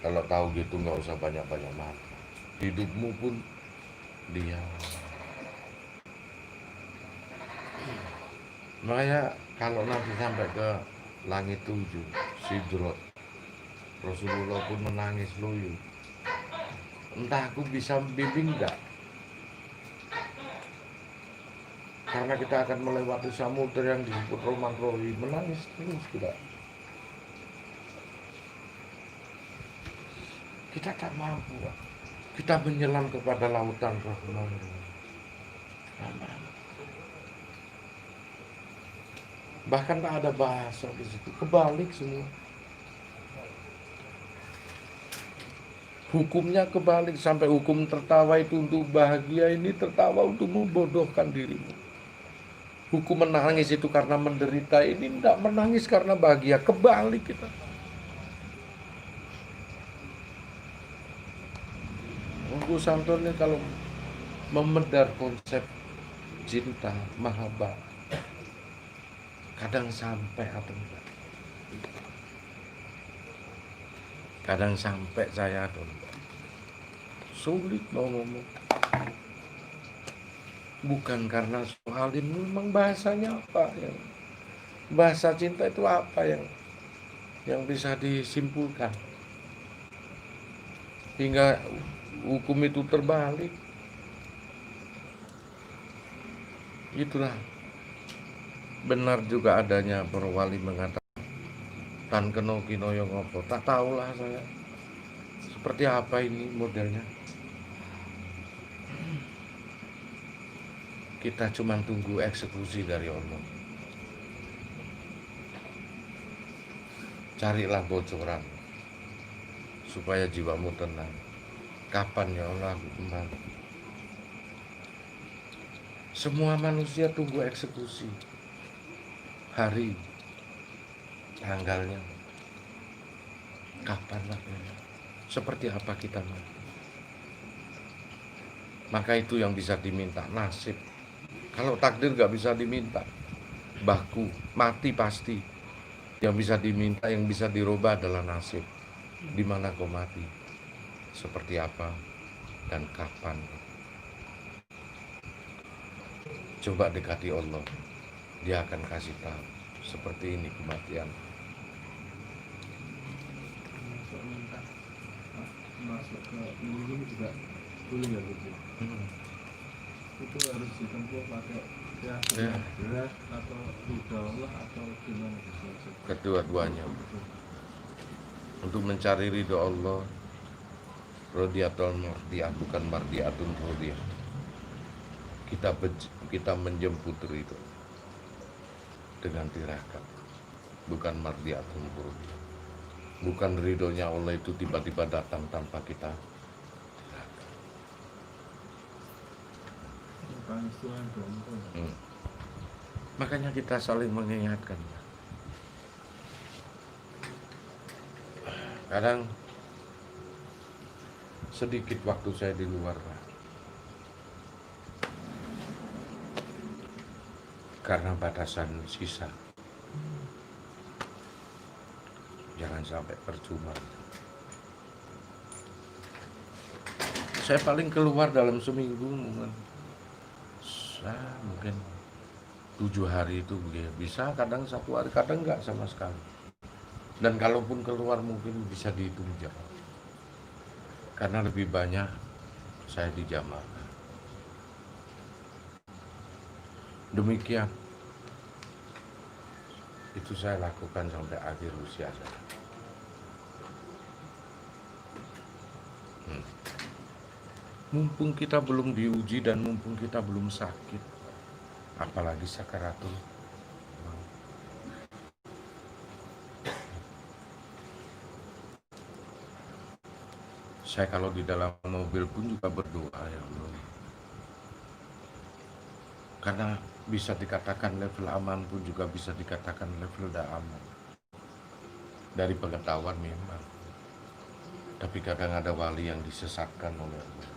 Kalau tahu gitu nggak usah banyak-banyak mata. Hidupmu pun dia. Makanya kalau nanti sampai ke langit 7, Sidrot, Rasulullah pun menangis loyo. Entah aku bisa bimbing enggak. Karena kita akan melewati samudera yang disebut Rahman Rahim, menangis terus kita. Kita tak mampu. Kita menyelam kepada lautan Rahman Rahim. Bahkan tak ada bahasa di situ, kebalik semua. Hukumnya kebalik, sampai hukum tertawa itu untuk bahagia, ini tertawa untuk membodohkan dirimu. Hukum menangis itu karena menderita, ini tidak menangis karena bahagia, kebalik kita. Ungu Santon ini kalau memedar konsep cinta, mahabbah, kadang sampai atau enggak. Kadang sampai saya atau enggak. Sulit mau ngomong. Bukan karena soal ini, memang bahasanya apa yang bahasa cinta itu apa yang bisa disimpulkan hingga hukum itu terbalik. Itulah benar juga adanya para wali mengatakan tan keno kinoyo ngopo, tak tahulah saya seperti apa ini modelnya. Kita cuma tunggu eksekusi dari Allah. Carilah bocoran supaya jiwamu tenang. Kapan ya Allah aku kembali? Semua manusia tunggu eksekusi. Hari, tanggalnya, kapan waktunya, seperti apa kita mati. Maka itu yang bisa diminta, nasib. Kalau takdir gak bisa diminta, baku, mati pasti. Yang bisa diminta, yang bisa dirubah adalah nasib. Di mana kau mati, seperti apa, dan kapan. Coba dekati Allah, dia akan kasih tahu seperti ini kematian. Masuk minta masuk ke ini juga boleh ya gitu. Itu harus ditempuh pakai Ya. berat atau ridha Allah atau gimana gitu. Kedua-duanya. Untuk mencari ridho Allah, rodiatul mardiyah bukan mardiyatun rodiyah. Kita menjemput ridho dengan tirakat, bukan mardiyatun rodiyah. Bukan ridhonya Allah itu tiba-tiba datang tanpa kita tirakat. Pangstuan dong. Makanya kita saling mengingatkan. Kadang sedikit waktu saya di luar, Pak. Karena batasan sisa. Jangan sampai percuma. Saya paling keluar dalam seminggu mungkin 7 hari itu bisa, kadang 1 hari, kadang enggak sama sekali. Dan kalaupun keluar mungkin bisa dihitung jam. Karena lebih banyak saya di jamaah. Demikian. Itu saya lakukan sampai akhir usia saya. Mumpung kita belum diuji dan mumpung kita belum sakit, apalagi sakaratul maut. Saya kalau di dalam mobil pun juga berdoa, ya Allah. Karena bisa dikatakan level aman pun juga bisa dikatakan level tidak aman. Dari pengetahuan memang. Tapi kadang ada wali yang disesatkan oleh Allah.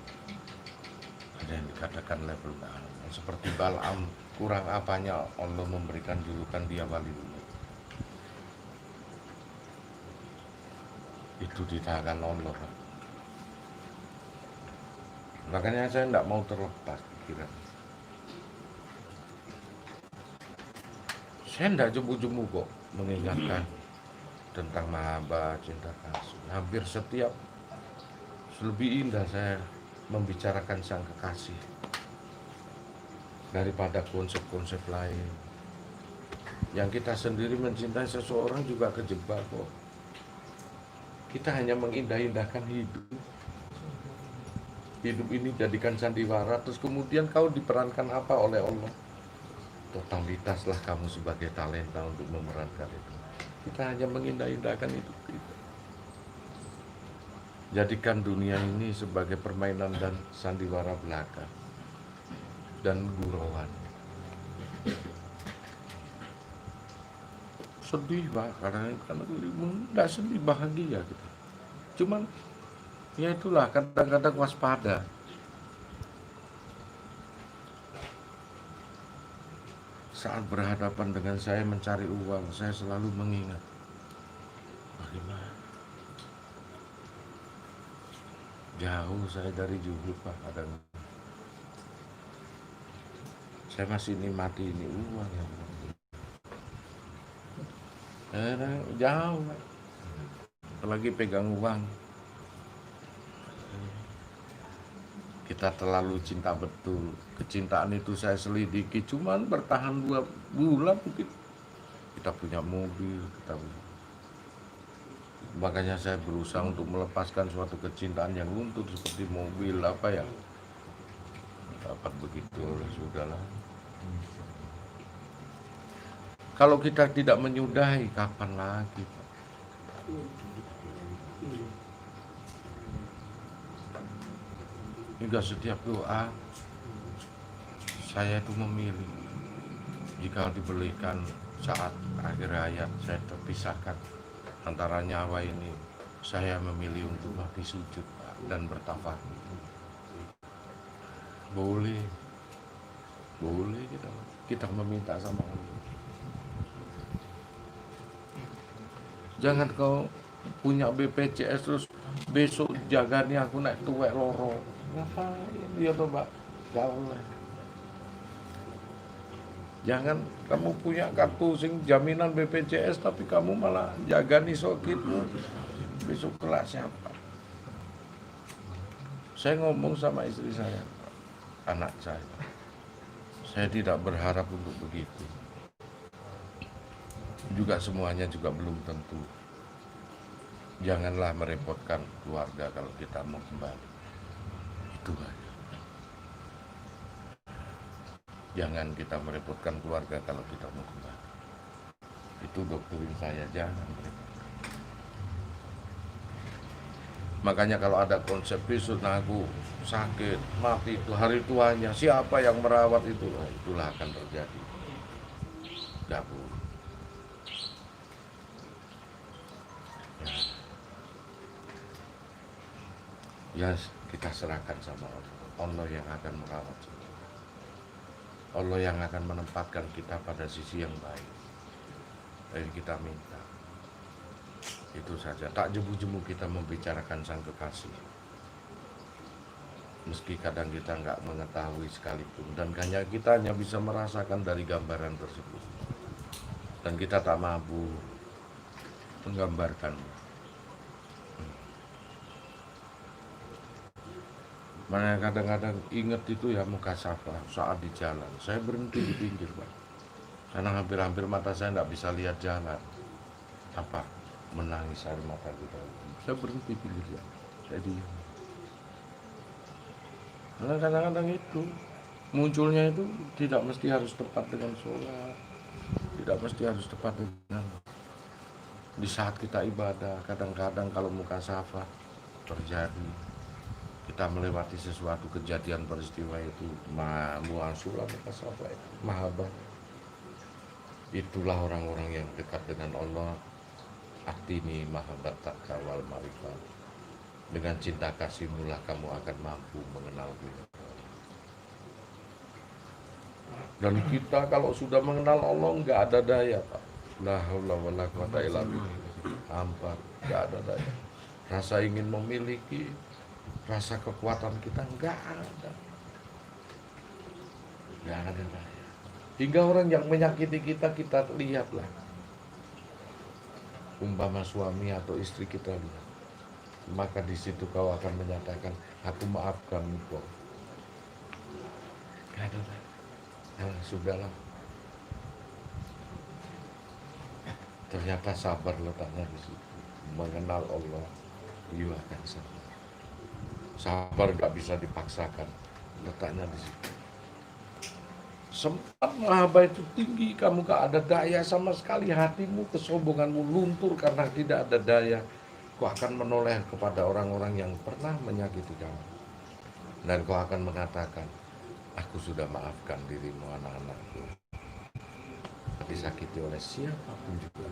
Ada yang dikatakan level tidak aman. Seperti Bal'am, kurang apanya Allah memberikan julukan dia wali Allah. Itu di tangan Allah. Makanya saya tidak mau terlepas pikiran. Saya tidak jemu-jemu kok mengingatkan tentang mahabbah, cinta kasih. Hampir setiap, lebih indah saya membicarakan sang kekasih daripada konsep-konsep lain. Yang kita sendiri mencintai seseorang juga kejebak kok. Kita hanya mengindah-indahkan hidup. Hidup ini jadikan sandiwara, terus kemudian kau diperankan apa oleh Allah? Totalitaslah kamu sebagai talenta untuk memerankan itu. Kita hanya mengindah-indahkan hidup kita. Jadikan dunia ini sebagai permainan dan sandiwara belaka dan gurauan. Sedih Pak, karena tidak sedih, bahagia kita. Cuman ya itulah, kadang-kadang waspada. Saat berhadapan dengan saya mencari uang, saya selalu mengingat bagaimana jauh saya dari zuhud Pak. Kadang saya masih nikmati ini uang ya. Jauh Pak. Apalagi pegang uang. Kita terlalu cinta betul. Kecintaan itu saya selidiki, cuman bertahan 2 bulan mungkin. Kita punya mobil, makanya saya berusaha untuk melepaskan suatu kecintaan yang luntur seperti mobil apa ya. Dapat begitu, sudahlah. Kalau kita tidak menyudahi, kapan lagi Pak? Hingga setiap doa saya itu memilih, jika diberikan saat akhir hayat saya terpisahkan antara nyawa ini, saya memilih untuk mati sujud dan bertafakur. Boleh kita meminta sama Allah. Jangan kau punya BPJS terus besok jaganya aku naik tuwek loro. Ngapain dia tuh Mbak? Gak boleh. Jangan kamu punya kartu sing jaminan BPJS tapi kamu malah jagani sokitmu. Besok kelak siapa? Saya ngomong sama istri saya, anak saya tidak berharap untuk begitu. Juga semuanya juga belum tentu. Janganlah merepotkan keluarga kalau kita mau kembali. Itu aja. Jangan kita merepotkan keluarga kalau kita mau kembali. Itu doktrin saya, jangan merepotkan. Makanya kalau ada konsep besok aku sakit, mati itu hari tuanya, siapa yang merawat itu? Nah, itulah akan terjadi. Tidak boleh. Ya kita serahkan sama Allah. Allah yang akan merawat. Allah yang akan menempatkan kita pada sisi yang baik. Jadi kita minta. Itu saja. Tak jemu-jemu kita membicarakan sang kekasih. Meski kadang kita nggak mengetahui sekalipun. Dan kita hanya bisa merasakan dari gambaran tersebut. Dan kita tak mampu menggambarkan. Mana kadang-kadang ingat itu ya mukasafah saat di jalan. Saya berhenti di pinggir, Pak. Karena hampir-hampir mata saya tidak bisa lihat jalan. Apa? Menangis air mata kita. Saya berhenti di pinggir jalan. Saya diam. Karena kadang-kadang itu munculnya itu tidak mesti harus tepat dengan sholat. Tidak mesti harus tepat dengan di saat kita ibadah. Kadang-kadang kalau mukasafah terjadi. Kita melewati sesuatu kejadian peristiwa itu mu'asulah mahabbah. Itulah orang-orang yang dekat dengan Allah. Atini mahabbat takawal marifat. Dengan cinta kasihmu lah kamu akan mampu mengenalku. Dan kita kalau sudah mengenal Allah nggak ada daya, Pak. La haula wala quwata illa billah. Hampa, nggak ada daya. Rasa ingin memiliki, rasa kekuatan kita nggak ada. Nggak ada daya. Hingga orang yang menyakiti kita, kita lihatlah. Umpama suami atau istri kita lihat. Maka di situ kau akan menyatakan, aku maafkan engkau. Nggak ada daya. Nah, sudahlah. Ternyata sabar letaknya di situ. Mengenal Allah, you akan sabar. Sabar nggak bisa dipaksakan, letaknya di situ. Sempat mahabbah itu tinggi, kamu gak ada daya sama sekali, hatimu, kesombonganmu luntur karena tidak ada daya. Kau akan menoleh kepada orang-orang yang pernah menyakiti kamu. Dan kau akan mengatakan, aku sudah maafkan dirimu anak-anakku. Disakiti oleh siapapun juga.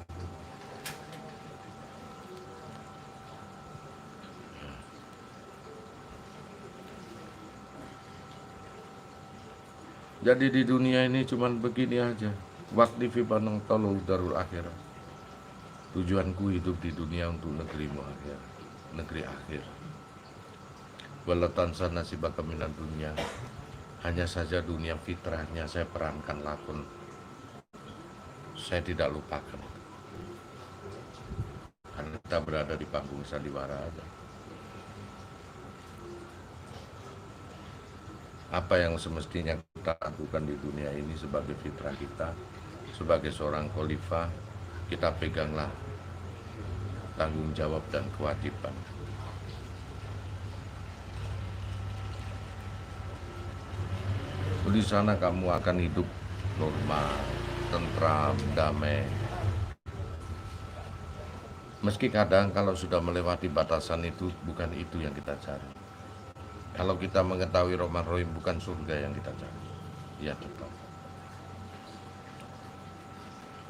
Jadi di dunia ini cuman begini aja. Waktu fi panang tolol darul akhirat. Tujuanku hidup di dunia untuk negerimu akhir, negeri akhir. Walatan sana si bakaminan dunia. Hanya saja dunia fitrahnya saya perankan lakon. Saya tidak lupakan. Karena kita berada di panggung sandiwara aja. Apa yang semestinya kita lakukan di dunia ini sebagai fitrah kita, sebagai seorang khalifah, kita peganglah tanggung jawab dan kewajiban. Di sana kamu akan hidup normal, tentram, damai. Meski kadang kalau sudah melewati batasan itu, bukan itu yang kita cari. Kalau kita mengetahui Rahman Rahim bukan surga yang kita cari, ya tetap.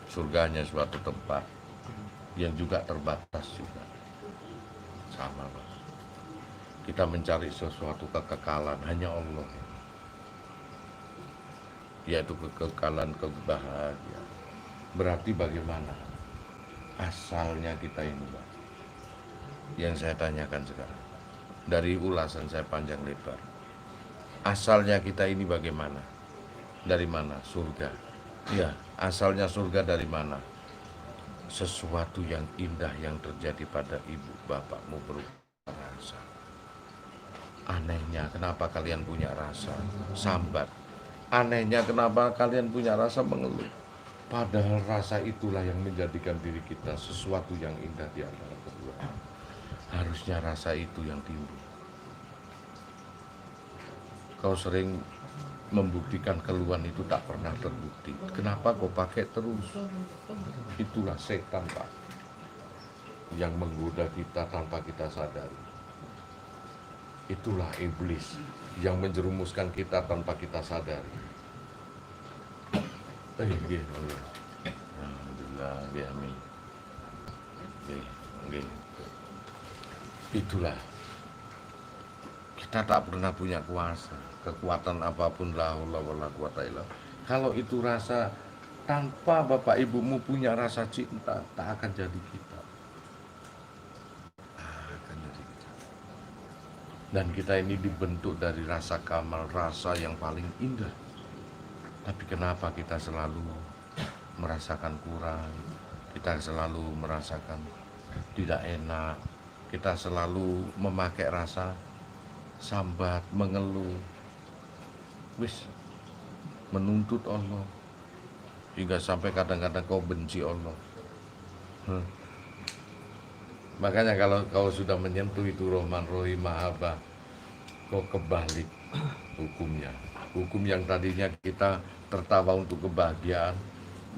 Surganya suatu tempat yang juga terbatas juga. Sama, Pak. Kita mencari sesuatu kekekalan hanya Allah. Yaitu kekekalan, kebahagiaan. Berarti bagaimana asalnya kita ini, Pak? Yang saya tanyakan sekarang. Dari ulasan saya panjang lebar. Asalnya kita ini bagaimana? Dari mana? Surga. Ya, asalnya surga dari mana? Sesuatu yang indah yang terjadi pada ibu bapakmu berupa rasa. Anehnya kenapa kalian punya rasa sambat? Anehnya kenapa kalian punya rasa mengeluh? Padahal rasa itulah yang menjadikan diri kita sesuatu yang indah di antara kedua. Harusnya rasa itu yang timbul. Kau sering membuktikan keluhan itu tak pernah terbukti. Kenapa kau pakai terus? Itulah setan, Pak, yang menggoda kita tanpa kita sadari. Itulah iblis yang menjerumuskan kita tanpa kita sadari. Alhamdulillah, amin. Itulah kita tak pernah punya kuasa, kekuatan apapun la haula wala quwata illa billah. Kalau itu rasa tanpa bapak ibumu punya rasa cinta, tak akan jadi kita. Dan kita ini dibentuk dari rasa kamal, rasa yang paling indah. Tapi kenapa kita selalu merasakan kurang, kita selalu merasakan tidak enak, kita selalu memakai rasa sambat, mengeluh, menuntut Allah, hingga sampai kadang-kadang kau benci Allah. Makanya kalau kau sudah menyentuh itu Rahman Rahim Mahabah, kau kebalik hukumnya. Hukum yang tadinya kita tertawa untuk kebahagiaan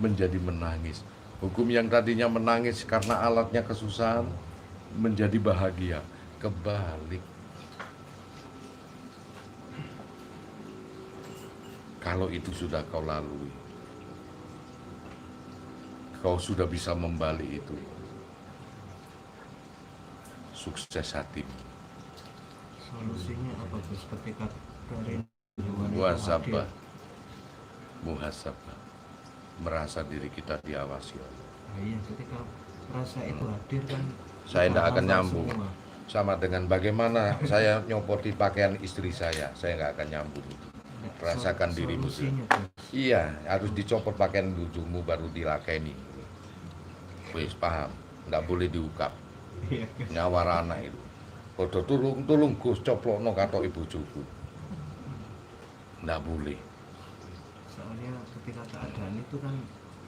menjadi menangis. Hukum yang tadinya menangis karena alatnya kesusahan menjadi bahagia. Kebalik. Kalau itu sudah kau lalui, kau sudah bisa membalik itu. Sukses hatimu. Solusinya apa Gus? Ketika dari muhasabah, merasa diri kita diawasi Allah. Nah, iya, ketika rasa itu hadir kan Saya tidak akan hafal nyambung. semua. Sama dengan bagaimana saya nyopoti pakaian istri saya nggak akan nyambung. Rasakan dirimu. Solusinya, Gus. Iya, harus dicopot pakaian bujumu baru dilakeni. Wis paham, nggak boleh diukap. Iya. Nyawar anak itu. Kodo tulung Gus coplokno katok ibu juku. Nggak boleh. Soalnya ketika keadaan itu kan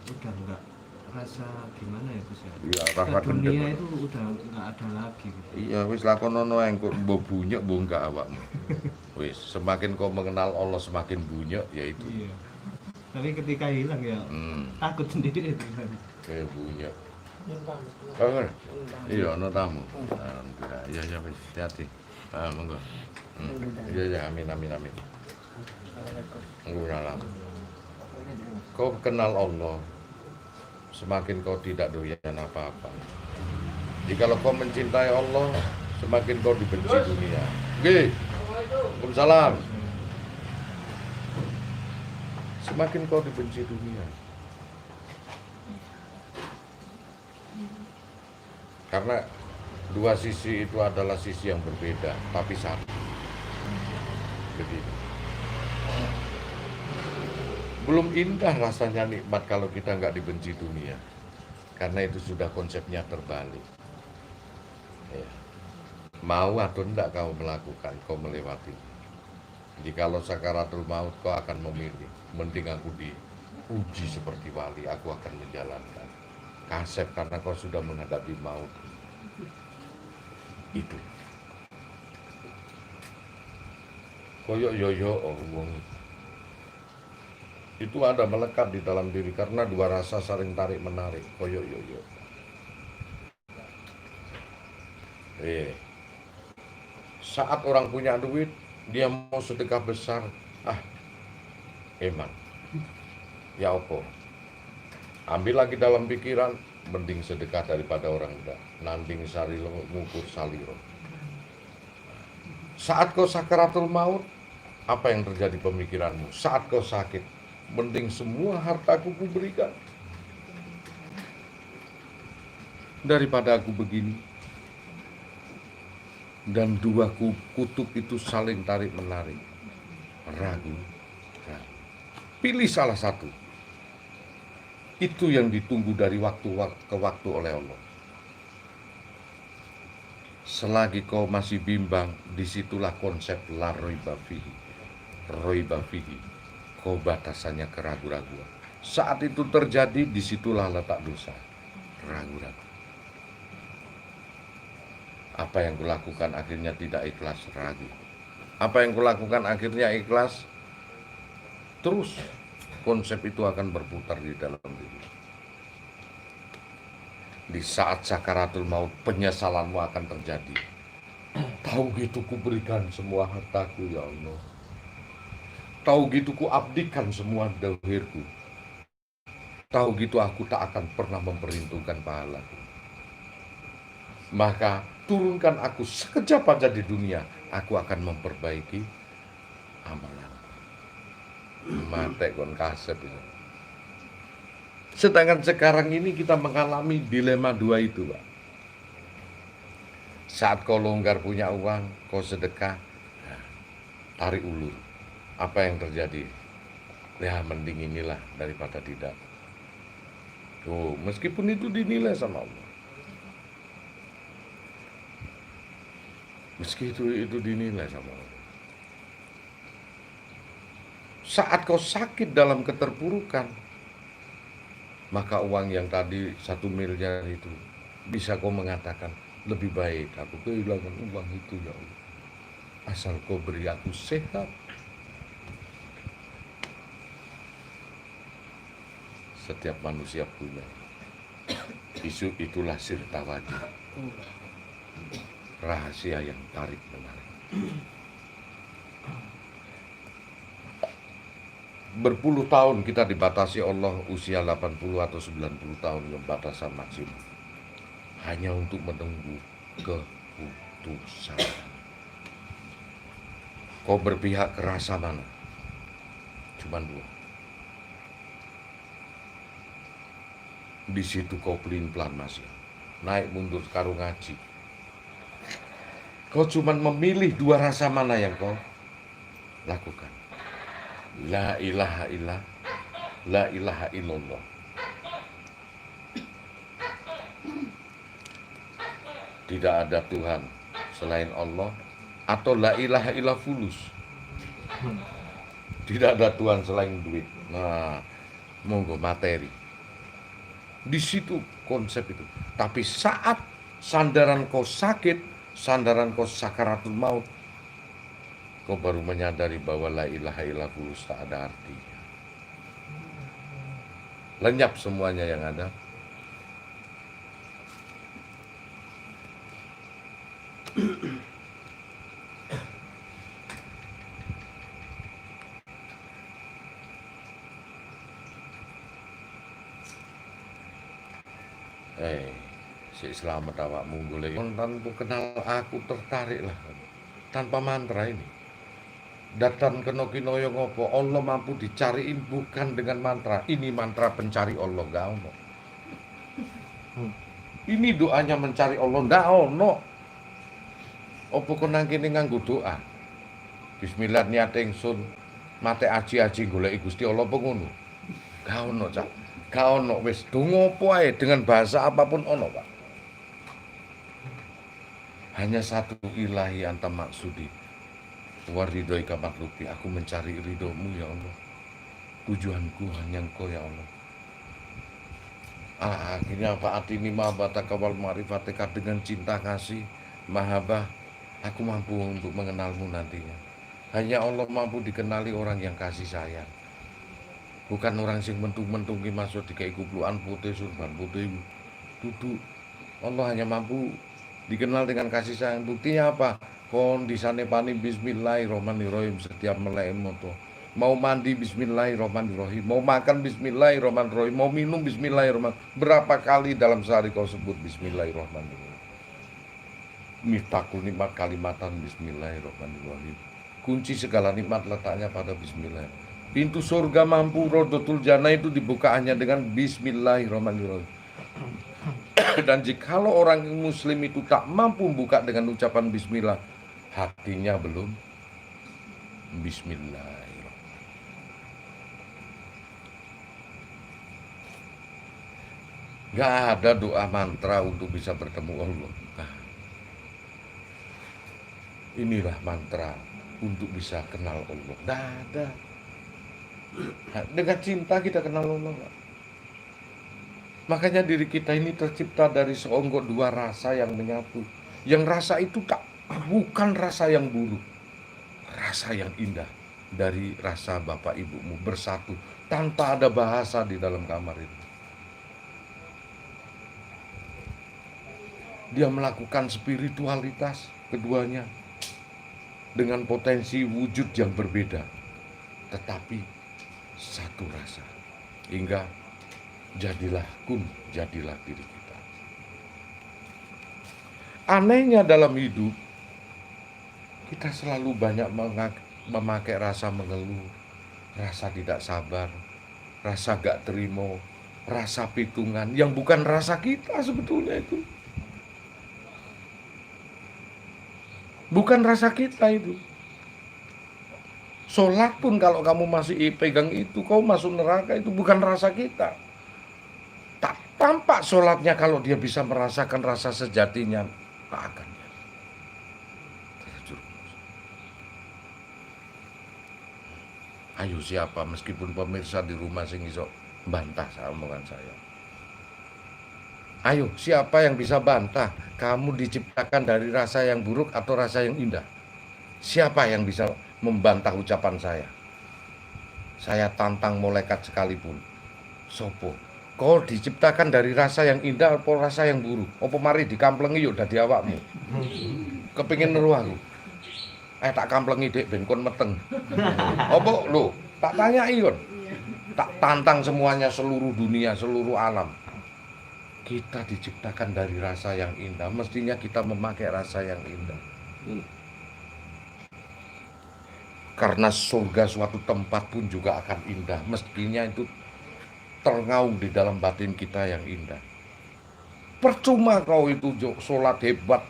udah nggak rasa gimana ya Gus ya? Iya, rasa Dunia gendeng. itu udah nggak ada lagi gitu. Iya, wis lakonono engko mbok bunyek mbok enggak awakmu. Wis, semakin kau mengenal Allah semakin bunyek yaitu. Iya. Tapi ketika hilang ya takut sendiri itu kan. Kayak bunyek. Kangen. Iya, ono tamu. Alhamdulillah. Iya, wis hati-hati. Ah, monggo. Iya, amin. Ngunalam. Kau kenal Allah, semakin kau tidak doyan apa-apa. Jikalau kau mencintai Allah, semakin kau dibenci dunia. Oke, Waalaikumsalam. Semakin kau dibenci dunia. Karena dua sisi itu adalah sisi yang berbeda, tapi satu. Begitu. Belum indah rasanya nikmat kalau kita nggak dibenci dunia. Karena itu sudah konsepnya terbalik. Ya. Mau atau tidak kau melakukan, kau melewati. Jikalau sakaratul maut kau akan memilih, mending aku diuji seperti wali, aku akan menjalankan. Kasep karena kau sudah menghadapi maut. Itu. Koyok yoyo wong. Itu ada melekat di dalam diri karena dua rasa saling tarik menarik. Koyok yoyo. Saat orang punya duit, dia mau sedekah besar, eman. Ya opo. Ambil lagi dalam pikiran, mending sedekah daripada orang enggak. Nanding sarilo ngukur saliro. Saat kau sakaratul maut, apa yang terjadi pemikiranmu? Saat kau sakit, mending semua hartaku kuberikan daripada aku begini. Dan dua kutub itu saling tarik menarik. Ragu. Pilih salah satu. Itu yang ditunggu dari waktu ke waktu oleh Allah. Selagi kau masih bimbang, disitulah konsep la roiba fihi. Roiba fihi. Kau batasannya keraguan-raguan. Saat itu terjadi, disitulah letak dosa. Ragu-ragu. Apa yang kulakukan akhirnya tidak ikhlas, ragu. Apa yang kulakukan akhirnya ikhlas, terus konsep itu akan berputar di dalam diri. Di saat sakaratul maut, penyesalanmu akan terjadi. Tahu gitu ku berikan semua hartaku ya Allah. Tahu gitu ku abdikan semua dohirku. Tahu gitu aku tak akan pernah memperhitungkan pahalaku. Maka turunkan aku sekejap aja di dunia, aku akan memperbaiki amalan. Mate kon kasep itu. Sedangkan sekarang ini kita mengalami dilema dua itu, Pak. Saat kau longgar punya uang, kau sedekah, tarik ulur. Apa yang terjadi? Ya mending inilah daripada tidak. Tuh, meskipun itu dinilai sama Allah. Meski itu dinilai sama Allah. Saat kau sakit dalam keterpurukan, maka uang yang tadi 1 miliar itu bisa kau mengatakan, lebih baik aku kehilangan uang itu ya Allah. Asal kau beri aku sehat. Setiap manusia punya. Isu itulah sir tawadi. Rahasia yang tarik menarik. Berpuluh tahun kita dibatasi Allah usia 80 atau 90 tahun yang batasan maksimum. Hanya untuk menunggu keputusan. Kau berpihak ke rasa mana? Cuman 2. Di situ kau pelin-pelan masih. Naik mundur sekarang ngaji. Kau cuman memilih 2 rasa mana yang kau lakukan. La ilaha illallah, la ilaha illallah. Tidak ada Tuhan selain Allah, atau la ilaha illallah fulus. Tidak ada Tuhan selain duit. Nah, monggo materi. Di situ konsep itu. Tapi saat sandaran kau sakit, sandaran kau sakaratul maut, kau baru menyadari bahwa la ilaha illallah fulus tak ada artinya. Lenyap semuanya yang ada. Si selamat awakmu golek tanpa kenal aku tertarik lah tanpa mantra ini. Datan kena kinoyo ngopo Allah mampu dicariin bukan dengan mantra. Ini mantra pencari Allah gak ono. Ini doanya mencari Allah gak ono. Opo kena kene nganggo doa. Bismillah niat ingsun mate aji-aji golek Gusti Allah apa ngono. Gak ono, Cak. Gak ono wis donga apa ae dengan bahasa apapun ono, Pak. Hanya satu ilahi anta maksudi. Waridhoi kamatlubi, aku mencari ridhomu ya Allah. Tujuanku hanya engkau ya Allah. Akhirnya Pak Atini mahabata kawal ma'rifatika dengan cinta kasih, mahabah, aku mampu untuk mengenalmu nantinya. Hanya Allah mampu dikenali orang yang kasih sayang. Bukan orang sing mentung-mentungi masuk di kayak kupluan putih, surban putih. Duduk. Allah hanya mampu dikenal dengan kasih sayang. Buktinya apa? Kondisane pani bismillahirrahmanirrahim setiap melek moto. Mau mandi bismillahirrahmanirrahim, mau makan bismillahirrahmanirrahim, mau minum bismillahirrahmanirrahim. Berapa kali dalam sehari kau sebut bismillahirrahmanirrahim? Miftahul nikmat kalimatan bismillahirrahmanirrahim. Kunci segala nikmat letaknya pada bismillah. Pintu surga mampu rodotul jannah itu dibuka hanya dengan bismillahirrahmanirrahim. Dan jikalau orang muslim itu tak mampu buka dengan ucapan bismillah, hatinya belum bismillahirrahmanirrahim. Nggak ada doa mantra untuk bisa bertemu Allah. Nah, inilah mantra untuk bisa kenal Allah. Nggak ada. Nah, dengan cinta kita kenal Allah. Makanya diri kita ini tercipta dari seonggok dua rasa yang menyatu. Yang rasa itu bukan rasa yang buruk, rasa yang indah. Dari rasa bapak ibumu bersatu tanpa ada bahasa di dalam kamar itu. Dia melakukan spiritualitas keduanya dengan potensi wujud yang berbeda, tetapi satu rasa. Hingga jadilah diri kita. Anehnya dalam hidup, kita selalu banyak memakai rasa mengeluh, rasa tidak sabar, rasa gak terima, rasa pitungan, yang bukan rasa kita sebetulnya itu. Bukan rasa kita itu. Sholat pun kalau kamu masih pegang itu, kau masuk neraka, itu bukan rasa kita. Tak tampak sholatnya kalau dia bisa merasakan rasa sejatinya, tak akan dia terjerumus. Ayo siapa, meskipun pemirsa di rumah sing iso bantah omongan saya. Ayo siapa yang bisa bantah kamu diciptakan dari rasa yang buruk atau rasa yang indah? Siapa yang bisa membantah ucapan saya? Saya tantang malaikat sekalipun. Sopo? Kau diciptakan dari rasa yang indah atau rasa yang buruk? Apa mari dikamplengi yuk dadi awakmu? Kepingin neru aku. Tak kamplengi dek ben kon meteng. Apa lho? Tak tanyai kon. Tak tantang semuanya, seluruh dunia, seluruh alam. Kita diciptakan dari rasa yang indah, mestinya kita memakai rasa yang indah. Karena surga suatu tempat pun juga akan indah, mestinya itu tergaung di dalam batin kita yang indah. Percuma kau itu sholat hebat,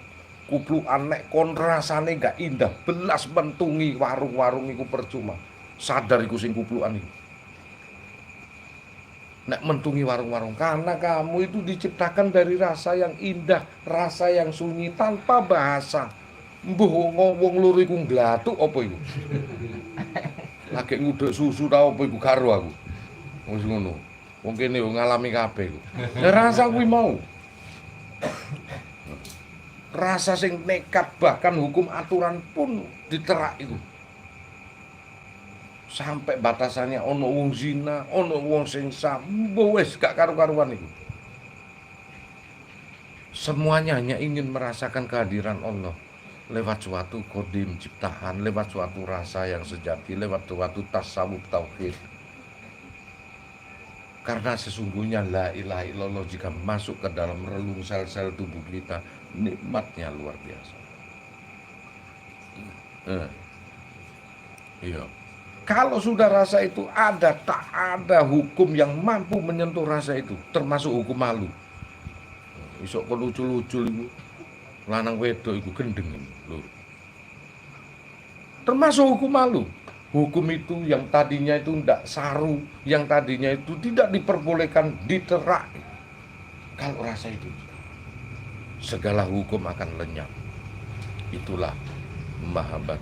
kuplu anek kon rasane gak indah, belas mentungi warung-warung iku percuma. Sadar iku sing kupluan iku. Nek mentungi warung-warung, karena kamu itu diciptakan dari rasa yang indah, rasa yang sunyi tanpa bahasa. Mbuh ngomong loro iku nglathuk apa iku? Lagi nguduk susu ta apa iku karo aku. Wis ngono. Wong kene yo ngalami kabeh iku. Ya rasa kuwi mau. Rasa sing nekat, bahkan hukum aturan pun diterak itu. Sampai batasannya ono wong zina, ono wong sing sambo wis gak karu-karuan itu. Semuanya hanya ingin merasakan kehadiran Allah lewat suatu kodim ciptaan, lewat suatu rasa yang sejati, lewat suatu tasawuf tauhid. Karena sesungguhnya la ilaha illallah jika masuk ke dalam relung sel-sel tubuh kita, nikmatnya luar biasa. Iya. Kalau sudah rasa itu ada, tak ada hukum yang mampu menyentuh rasa itu, termasuk hukum malu. Isok kok lucu-lucu itu, lanang wedok itu gendeng lho. Termasuk hukum malu. Hukum itu yang tadinya itu tidak saru, yang tadinya itu tidak diperbolehkan diterak. Kalau rasa itu, segala hukum akan lenyap. Itulah mahabbah.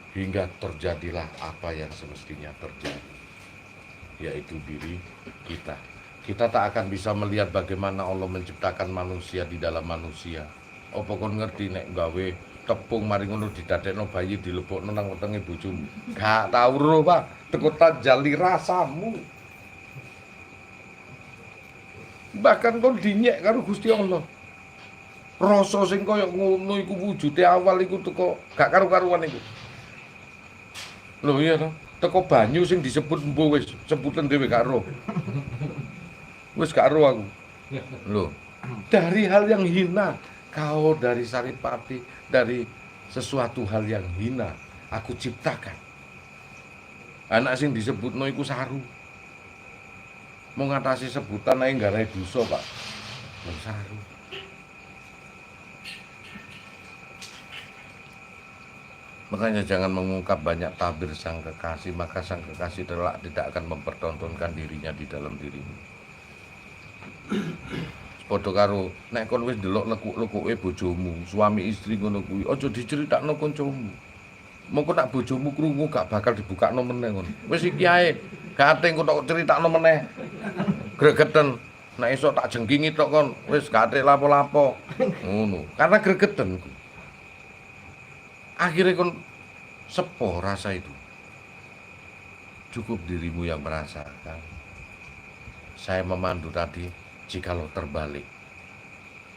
Hingga terjadilah apa yang semestinya terjadi, yaitu diri kita. Kita tak akan bisa melihat bagaimana Allah menciptakan manusia di dalam manusia. Apa kon ngerti nek gawe tepung mari ngono didadekno bayi dilebokno nang wetenge bojomu? Gak tau ro, Pak. Teko tajali rasamu. Bahkan kon dinyek karo Gusti Allah. Rasa sing kaya ngono iku wujude awal iku teko gak karu-karuan iku. Lho iya toh, teko banyu sing disebut mbuh wis sebutan dhewe gak ro. Wis gak ro aku. Lho, dari hal yang hina, kau dari Saripati, dari sesuatu hal yang hina aku ciptakan. Anak sing disebutno iku saru. Mau ngatasi sebutan ae nggarai dosa, Pak. Lho saru. Makanya jangan mengungkap banyak tabir sang kekasih, maka sang kekasih tidak akan mempertontonkan dirinya di dalam dirimu. Padha karo nek kon wis ndelok lekuk-lekuke bojomu, suami istri ngono kuwi, aja diceritakno kancamu. Mengko nak bojomu krungu gak bakal dibukakno meneh ngono. Wis iki ae, gate engko tak critakno meneh. Gregeten, nek esuk tak jengkingi tok kon, wis gate lapo-lapo. Ngono, karena gregeten. Akhirnya kon sepo rasa itu. Cukup dirimu yang merasakan. Saya memandu tadi, jikalau terbalik.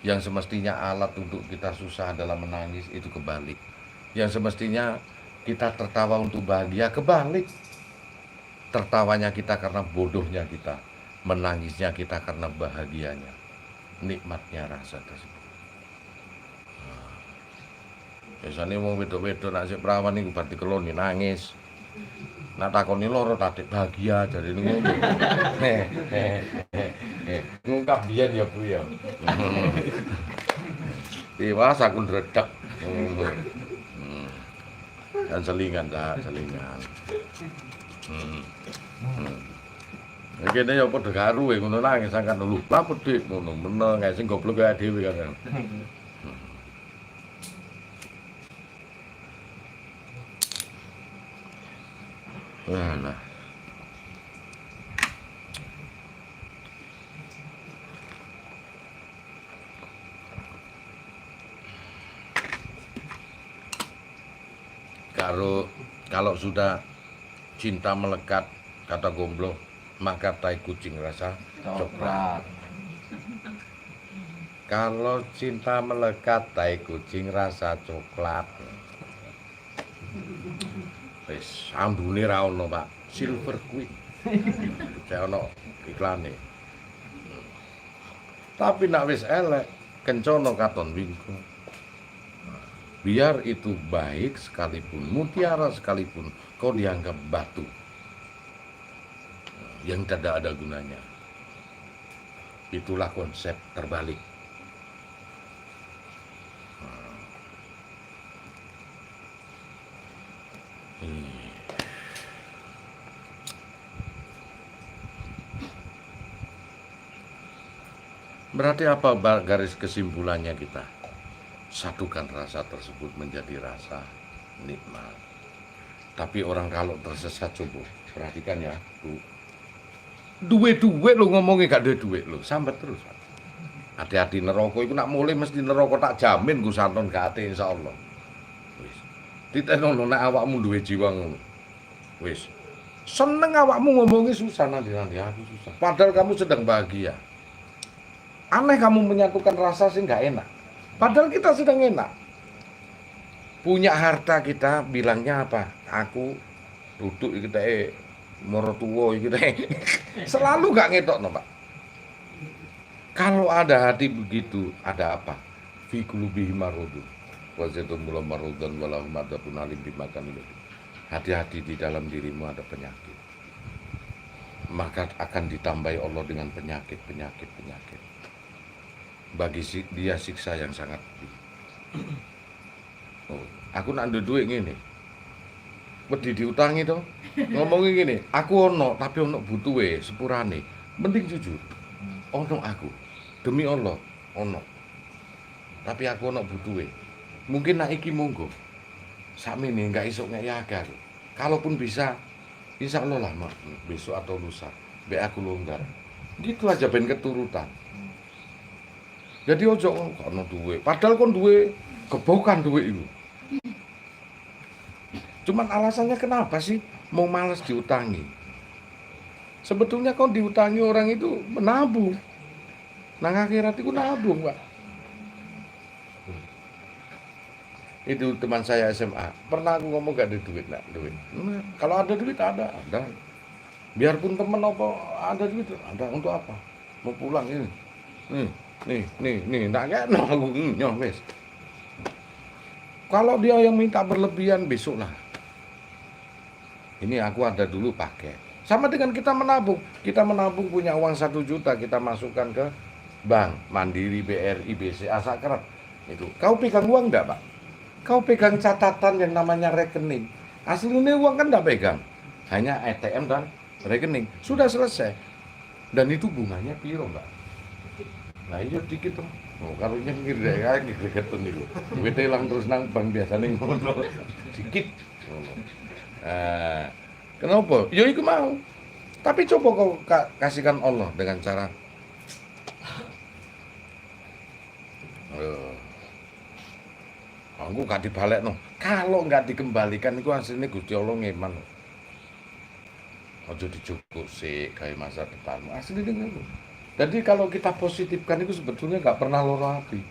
Yang semestinya alat untuk kita susah adalah menangis, itu kebalik. Yang semestinya kita tertawa untuk bahagia, kebalik. Tertawanya kita karena bodohnya kita, menangisnya kita karena bahagianya. Nikmatnya rasa tersebut. Biasanya mau wedok-wedok nak sik perawan niku bar dikeloni nangis. Nak takoni loro tadik bahagia jadi ngono. Ngungkap biyen ya Bu ya. Tiwas aku ndredeg. Dan selingan ta, selingan. Kene ya padha karo ngono nangis angkan lho. Lah pedhik ngono meneng sing goblok kaya dhewe kan. Nah. Kalau sudah cinta melekat, kata Gombloh, maka tai kucing rasa coklat. Kalau cinta melekat, tai kucing rasa coklat. Wis ambune ra ono, Pak. Silver Queen. Saya ono iklane. Tapi nak wis elek, kencono katon wingko. Biar itu baik sekalipun, mutiara sekalipun, kau dianggap batu yang tidak ada gunanya. Itulah konsep terbalik. Berarti apa garis kesimpulannya kita? Satukan rasa tersebut menjadi rasa nikmat. Tapi orang kalau tersesat coba perhatikan ya, Bu. Duit lo ngomongnya gak duit lo, sambat terus. Hati-hati neraka itu nak mulai mesti neraka tak jamin gue santon gak ate insyaallah. Wis. Ditenono nek awakmu duwe jiwa ngono. Wis. Seneng awakmu ngomongnya susah nanti aku susah. Padahal kamu sedang bahagia. Aneh kamu menyatukan rasa sih gak enak. Padahal kita sedang enak. Punya harta kita bilangnya apa? Aku duduk kita morotuwo kita selalu gak ngetok no, Pak. Kalau ada hati begitu, ada apa? Fi qulubihi maradun wa zaitun mula maradan wa lahum adzabun alim bimakan itu. Hati-hati di dalam dirimu ada penyakit. Maka akan ditambahi Allah dengan penyakit. Bagi dia siksa yang sangat pedih. Oh, aku nak duit ngene. Wedi diutangi to. Ngomongin gini, aku ono tapi ono butuhe sepurane. Mending jujur. Ono aku. Demi Allah, ono. Tapi aku ono butuhe. Mungkin nak iki monggo. Sakmene enggak isuk ngek yagar. Kalaupun bisa, insya Allah lah besok atau lusa. Be aku longgar. Gitu aja ben keturutan. Jadi ojo ono duwe, padahal kon duwe gebokan duwe itu. Cuman alasannya kenapa sih mau malas diutangi? Sebetulnya kon diutangi orang itu menabung. Nang akhirat itu nabung, Pak. Itu teman saya SMA, pernah aku ngomong gak ada duit, nak duit. Nah, kalau ada duit ada. Biarpun temen apa ada duit, ada untuk apa? Mau pulang ini. Nih, tak kena aku nyoh wis. Kalau dia yang minta berlebihan besok lah. Ini aku ada dulu pakai. Sama dengan kita menabung. Kita menabung punya uang 1 juta, kita masukkan ke bank, Mandiri, BRI, BCA, Sakrap. Itu. Kau pegang uang enggak, Pak? Kau pegang catatan yang namanya rekening. Aslinya uang kan nggak pegang. Hanya ATM dan rekening. Sudah selesai. Dan itu bunganya piro, Mbak? Nah iya dikit tuh. Oh, kalau nyengir deh kayak gitu nih. Duit hilang terus nang bank biasanya ngono. Dikit. Ngono. Kenapa? Ya iku mau. Tapi coba kau kasihkan Allah dengan cara aku gak dibalik no. Kalau nggak dikembalikan itu hasilnya Gusti Allah ngeman. Ojo dicukup sih kayak masa depanmu. Aslinya gitu. Jadi kalau kita positifkan itu sebetulnya nggak pernah loro hati.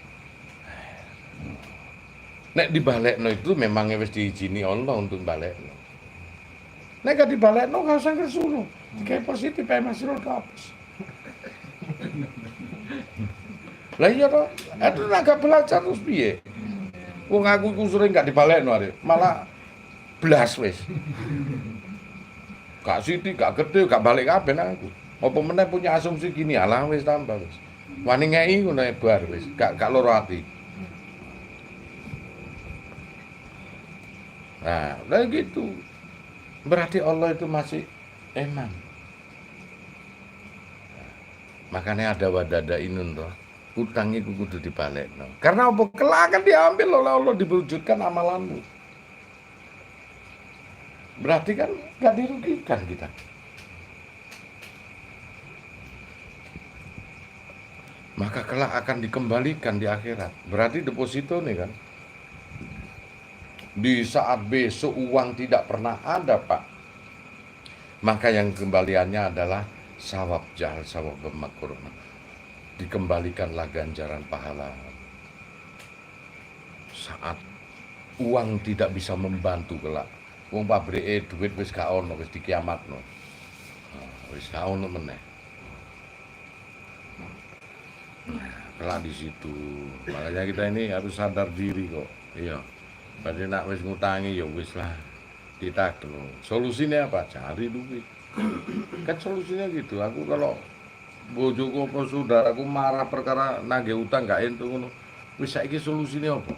Nek dibalik no itu memang wis diizini Allah untuk balik no. Nek gak dibalik no gak usah kesuruh. Kayak positif aja Mas Rul kapus. Lah iya toh, itu agak belajar terus piye? Wong aku iku sering gak dibalekno arek, malah blas wis. Gak sithik, gak gede, gak balik kabeh nang aku. Apa meneh punya asumsi gini, alah wis tambah wis. Wani ngeki ngono bar wis, gak loro ati. Nah, udah gitu. Berarti Allah itu masih eman. Makanya ada wadada inun toh. Utang itu kudu dibalekno. Karena apa? Kelak akan diambil oleh Allah, diwujudkan amalanmu. Berarti kan gak dirugikan kita. Maka kelak akan dikembalikan di akhirat. Berarti deposito nih kan. Di saat besok uang tidak pernah ada, Pak. Maka yang kembaliannya adalah sawab jahal, sawab bermakurna. Dikembalikanlah ganjaran pahala. Saat uang tidak bisa membantu kelak. Wong pabrike duit wis gak ono, wis dikiamatno. Wis gak ono meneh. Kelak di situ. Makanya kita ini harus sadar diri kok. Iya. Berarti nak wis ngutangi ya wis lah. Ditakno. Solusinya apa? Cari duit. Kan solusinya gitu. Aku kalau bojoku apa saudaraku marah perkara nagih utang gak entuk ngono. Wis saiki solusine apa?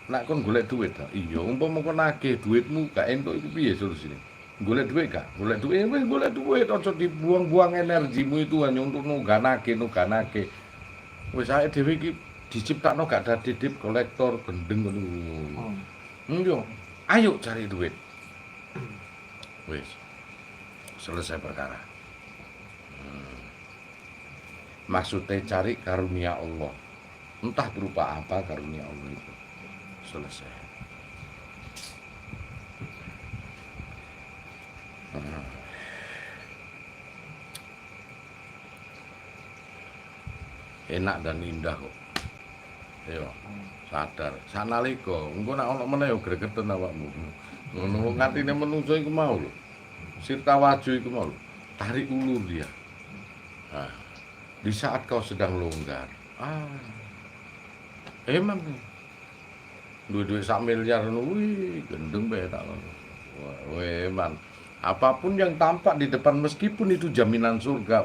Nak kon golek duit ta? Iya, umpama kon nagih duitmu gak entuk iku piye solusine? Golek duit gak? Golek duit wis golek duit, aja dibuang-buang energimu itu hanya untuk nuganake. Wis saiki dhewe iki diciptakno gak dadi debt kolektor gendeng ngono. Yo, ayo cari duit. Wis. Selesai perkara. Maksudnya cari karunia Allah. Entah berupa apa karunia Allah itu. Selesai. Enak dan indah kok. Yo, sadar. Sanalika, engko nek ana meneh yo gregeten awakmu. Ngono ngatine menungso iku mau lho. Sirta waju iku mau lho. Tarik ulur dia. Nah, di saat kau sedang longgar, emang nih, duit-duit 1 miliar, wih, gendeng be tak ngono. Wah, eman. Apapun yang tampak di depan meskipun itu jaminan surga,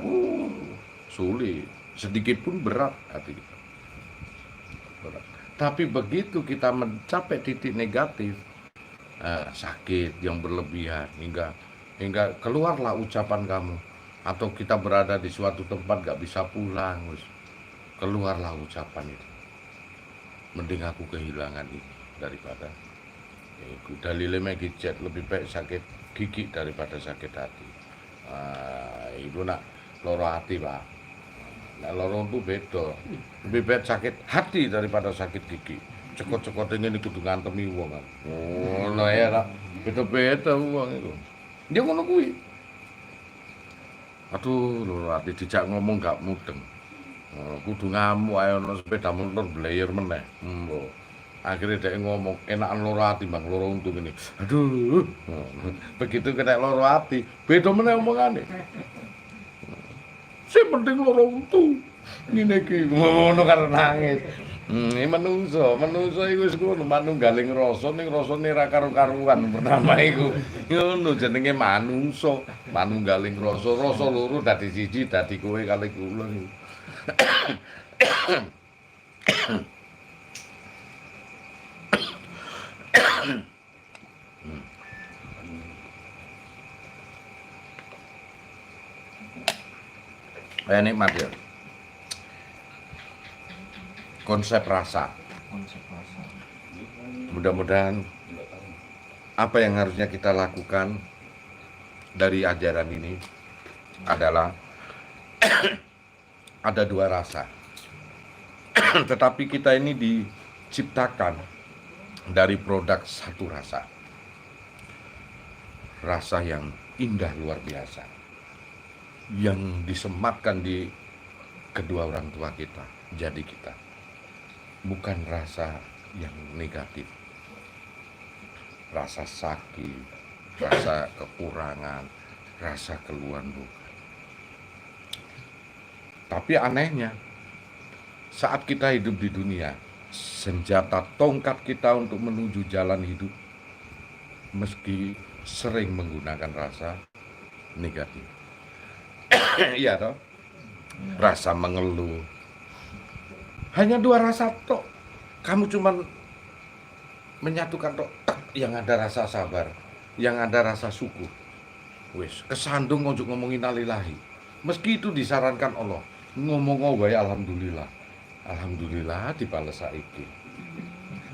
sulit, sedikit pun berat hati kita. Berat. Tapi begitu kita mencapai titik negatif, sakit yang berlebihan hingga keluarlah ucapan kamu. Atau kita berada di suatu tempat gak bisa pulang, keluarlah ucapan itu. Mending aku kehilangan ini daripada itu. Dalilnya Megicet, lebih baik sakit gigi daripada sakit hati. Itu nak loro hati, Pak. Nah, loro itu beda. Lebih baik sakit hati daripada sakit gigi. Cekot-cekot ini kudu ngantemi wong kan. Ngono ya, Pak. Beda-beda wong itu. Dia ngono kuwi. Aduh, lho ati dijak ngomong gak mudeng. Kudu ngamuk ae ana sepeda motor blayer meneh. Akhirnya dia ngomong enakan loro ati Bang, loro untung ini. Aduh. Begitu kena loro ati, beda meneh omongane. Sing penting loro untung. Ngene iki ngono karo nangis. Menungso iku wis ngono, manunggaling rasa ning rasane ra karo-karuan pertama iku. Ngono jenenge manungso, manunggaling rasa loro dadi siji, dadi kowe kali kula niku. Nikmat ya. Konsep rasa. Mudah-mudahan apa yang harusnya kita lakukan dari ajaran ini adalah ada dua rasa. Tetapi kita ini diciptakan dari produk satu rasa. Rasa yang indah luar biasa. Yang disematkan di kedua orang tua kita, jadi kita. Bukan rasa yang negatif. Rasa sakit, rasa kekurangan, rasa keluhan bukan. Tapi anehnya, saat kita hidup di dunia, senjata tongkat kita untuk menuju jalan hidup, meski sering menggunakan rasa negatif. Iya toh? Rasa mengeluh. Hanya dua rasa tok. Kamu cuman menyatukan tok. Yang ada rasa sabar, yang ada rasa syukur. Wis, kesandung ojo ngomongin alilahi. Meski itu disarankan Allah, ngomong wae alhamdulillah. Alhamdulillah dibales saiki.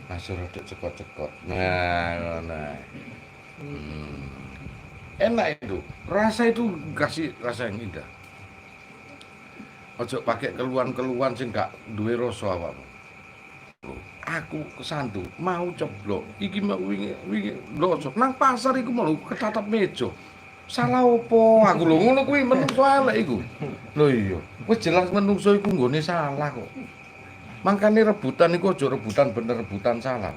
Masuk rodok cekot-cekot. Nah. Enak itu. Rasa itu kasih rasa yang indah. Ojo pakai keluhan-keluhan sing gak duwe rasa awakmu. Aku kesandu mau ceblok iki mau wingi lho nang pasar iku mau ketatap meja. Salah opo? Aku lho ngono kuwi menungso elek iku. Lho iya, wis jelas menungso iku nggone salah kok. Mangkane rebutan iku aja rebutan bener rebutan salah.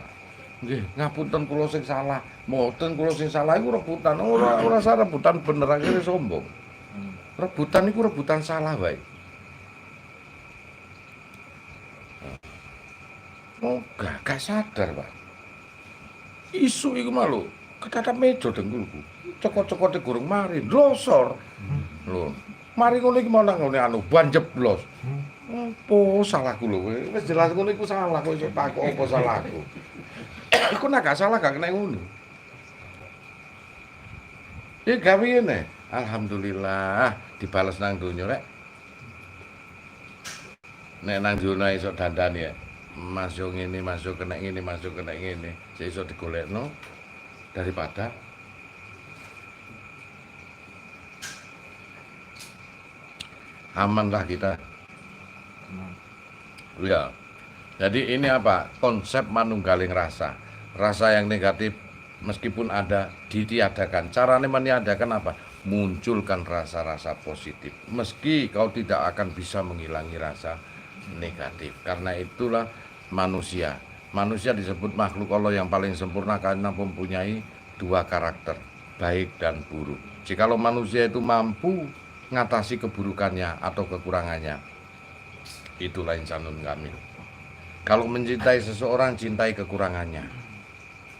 Nggih, ngapunten kula sing salah. Mboten kula sing salah iku rebutan. Ora salah rebutan bener akhire sombong. Rebutan iku rebutan salah wae. Oh, gak sadar, Pak. Isu iku malu ketatap meja dengkulku. Cokot-cokote gurung mari, losor. Lho, mari ngono iki mau nang ngene anu ban jeblos. Apa salahku lho, wis jelas ngono iku salah kok iso takok apa salahku. Iku nek gak salah gak kena ngono. Ya gawe ngene. Alhamdulillah dibales nang donya rek. Nek nang donya iso dandani ya. Masuk ngene, masuk kena ngene, masuk kena ngene. Saya iso digolekno daripada aman lah kita. Ya. Jadi ini apa? Konsep manunggaling rasa. Rasa yang negatif meskipun ada ditiadakan. Caranya meniadakan apa? Munculkan rasa-rasa positif. Meski kau tidak akan bisa menghilangi rasa negatif. Karena itulah manusia. Manusia disebut makhluk Allah yang paling sempurna karena mempunyai dua karakter, baik dan buruk. Jikalau manusia itu mampu mengatasi keburukannya atau kekurangannya, itulah insanun kamil. Kalau mencintai seseorang, cintai kekurangannya.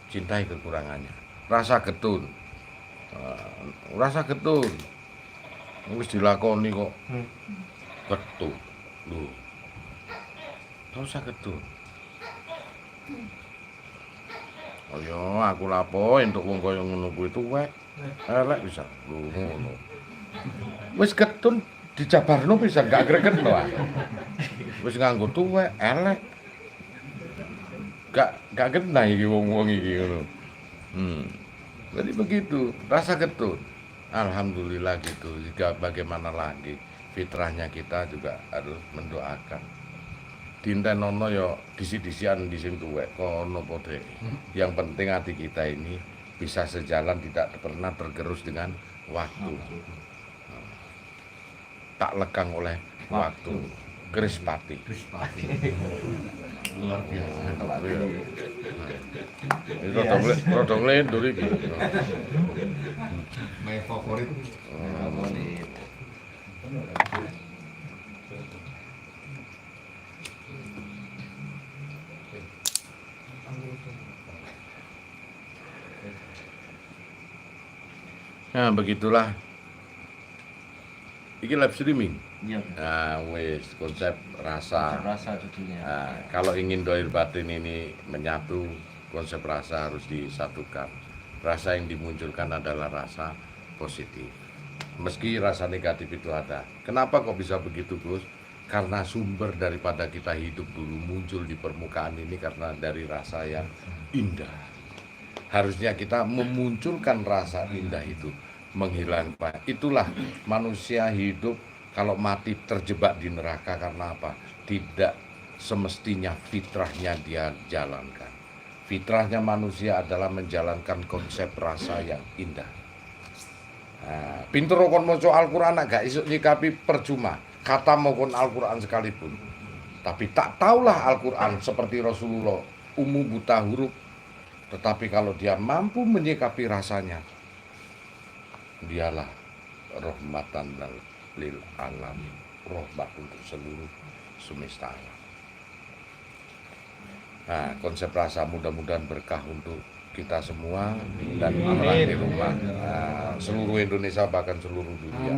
Cintai kekurangannya. Rasa getun. Rasa getun. Wis dilakoni kok. Getun. Lho. Rasa getun. Oh ya, aku lapo entuk wong kaya ngono kuwi tuwek. Elek bisa. Lho ngono. Wis getun dijabarno bisa gak gregetno ah. Wis nganggo tuwek, elek. Gak kena iki wong-wong iki ngono. Jadi begitu, rasa getun. Alhamdulillah gitu. Jika bagaimana lagi fitrahnya kita juga harus mendoakan. Dintenono yo disi-disian di sing tuwek kono padha. Yang penting hati kita ini bisa sejalan, tidak pernah tergerus dengan waktu. Tak lekang oleh waktu. Krispati. Luar biasa. Ini rada nglendur iki. My favorit. Nah, begitulah. Iki live streaming. Iya. Nah, wis konsep rasa. Rasa judulnya. Nah, kalau ingin dohir batin ini menyatu, konsep rasa harus disatukan. Rasa yang dimunculkan adalah rasa positif. Meski rasa negatif itu ada. Kenapa kok bisa begitu, Gus? Karena sumber daripada kita hidup dulu muncul di permukaan ini karena dari rasa yang indah. Harusnya kita memunculkan rasa indah itu, menghilangkan. Itulah manusia hidup kalau mati terjebak di neraka karena apa? Tidak semestinya fitrahnya dia jalankan. Fitrahnya manusia adalah menjalankan konsep rasa yang indah. Nah, pinter kon maca Al-Qur'an gak iso nyikapi percuma. Kata maupun Al-Qur'an sekalipun. Tapi tak taulah Al-Qur'an seperti Rasulullah, umum buta huruf. Tetapi kalau dia mampu menyikapi rasanya, dialah rahmatan lil alamin, rahmat untuk seluruh semesta alam. Nah, konsep rasa mudah-mudahan berkah untuk kita semua dan orang di rumah, seluruh Indonesia bahkan seluruh dunia.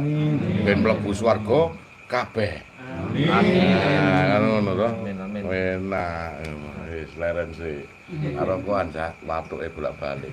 Ben mlebu swarga kabeh. Amin. Ngono to. Enak. Wis leren sih. Karo koan sak watuke bolak-balik.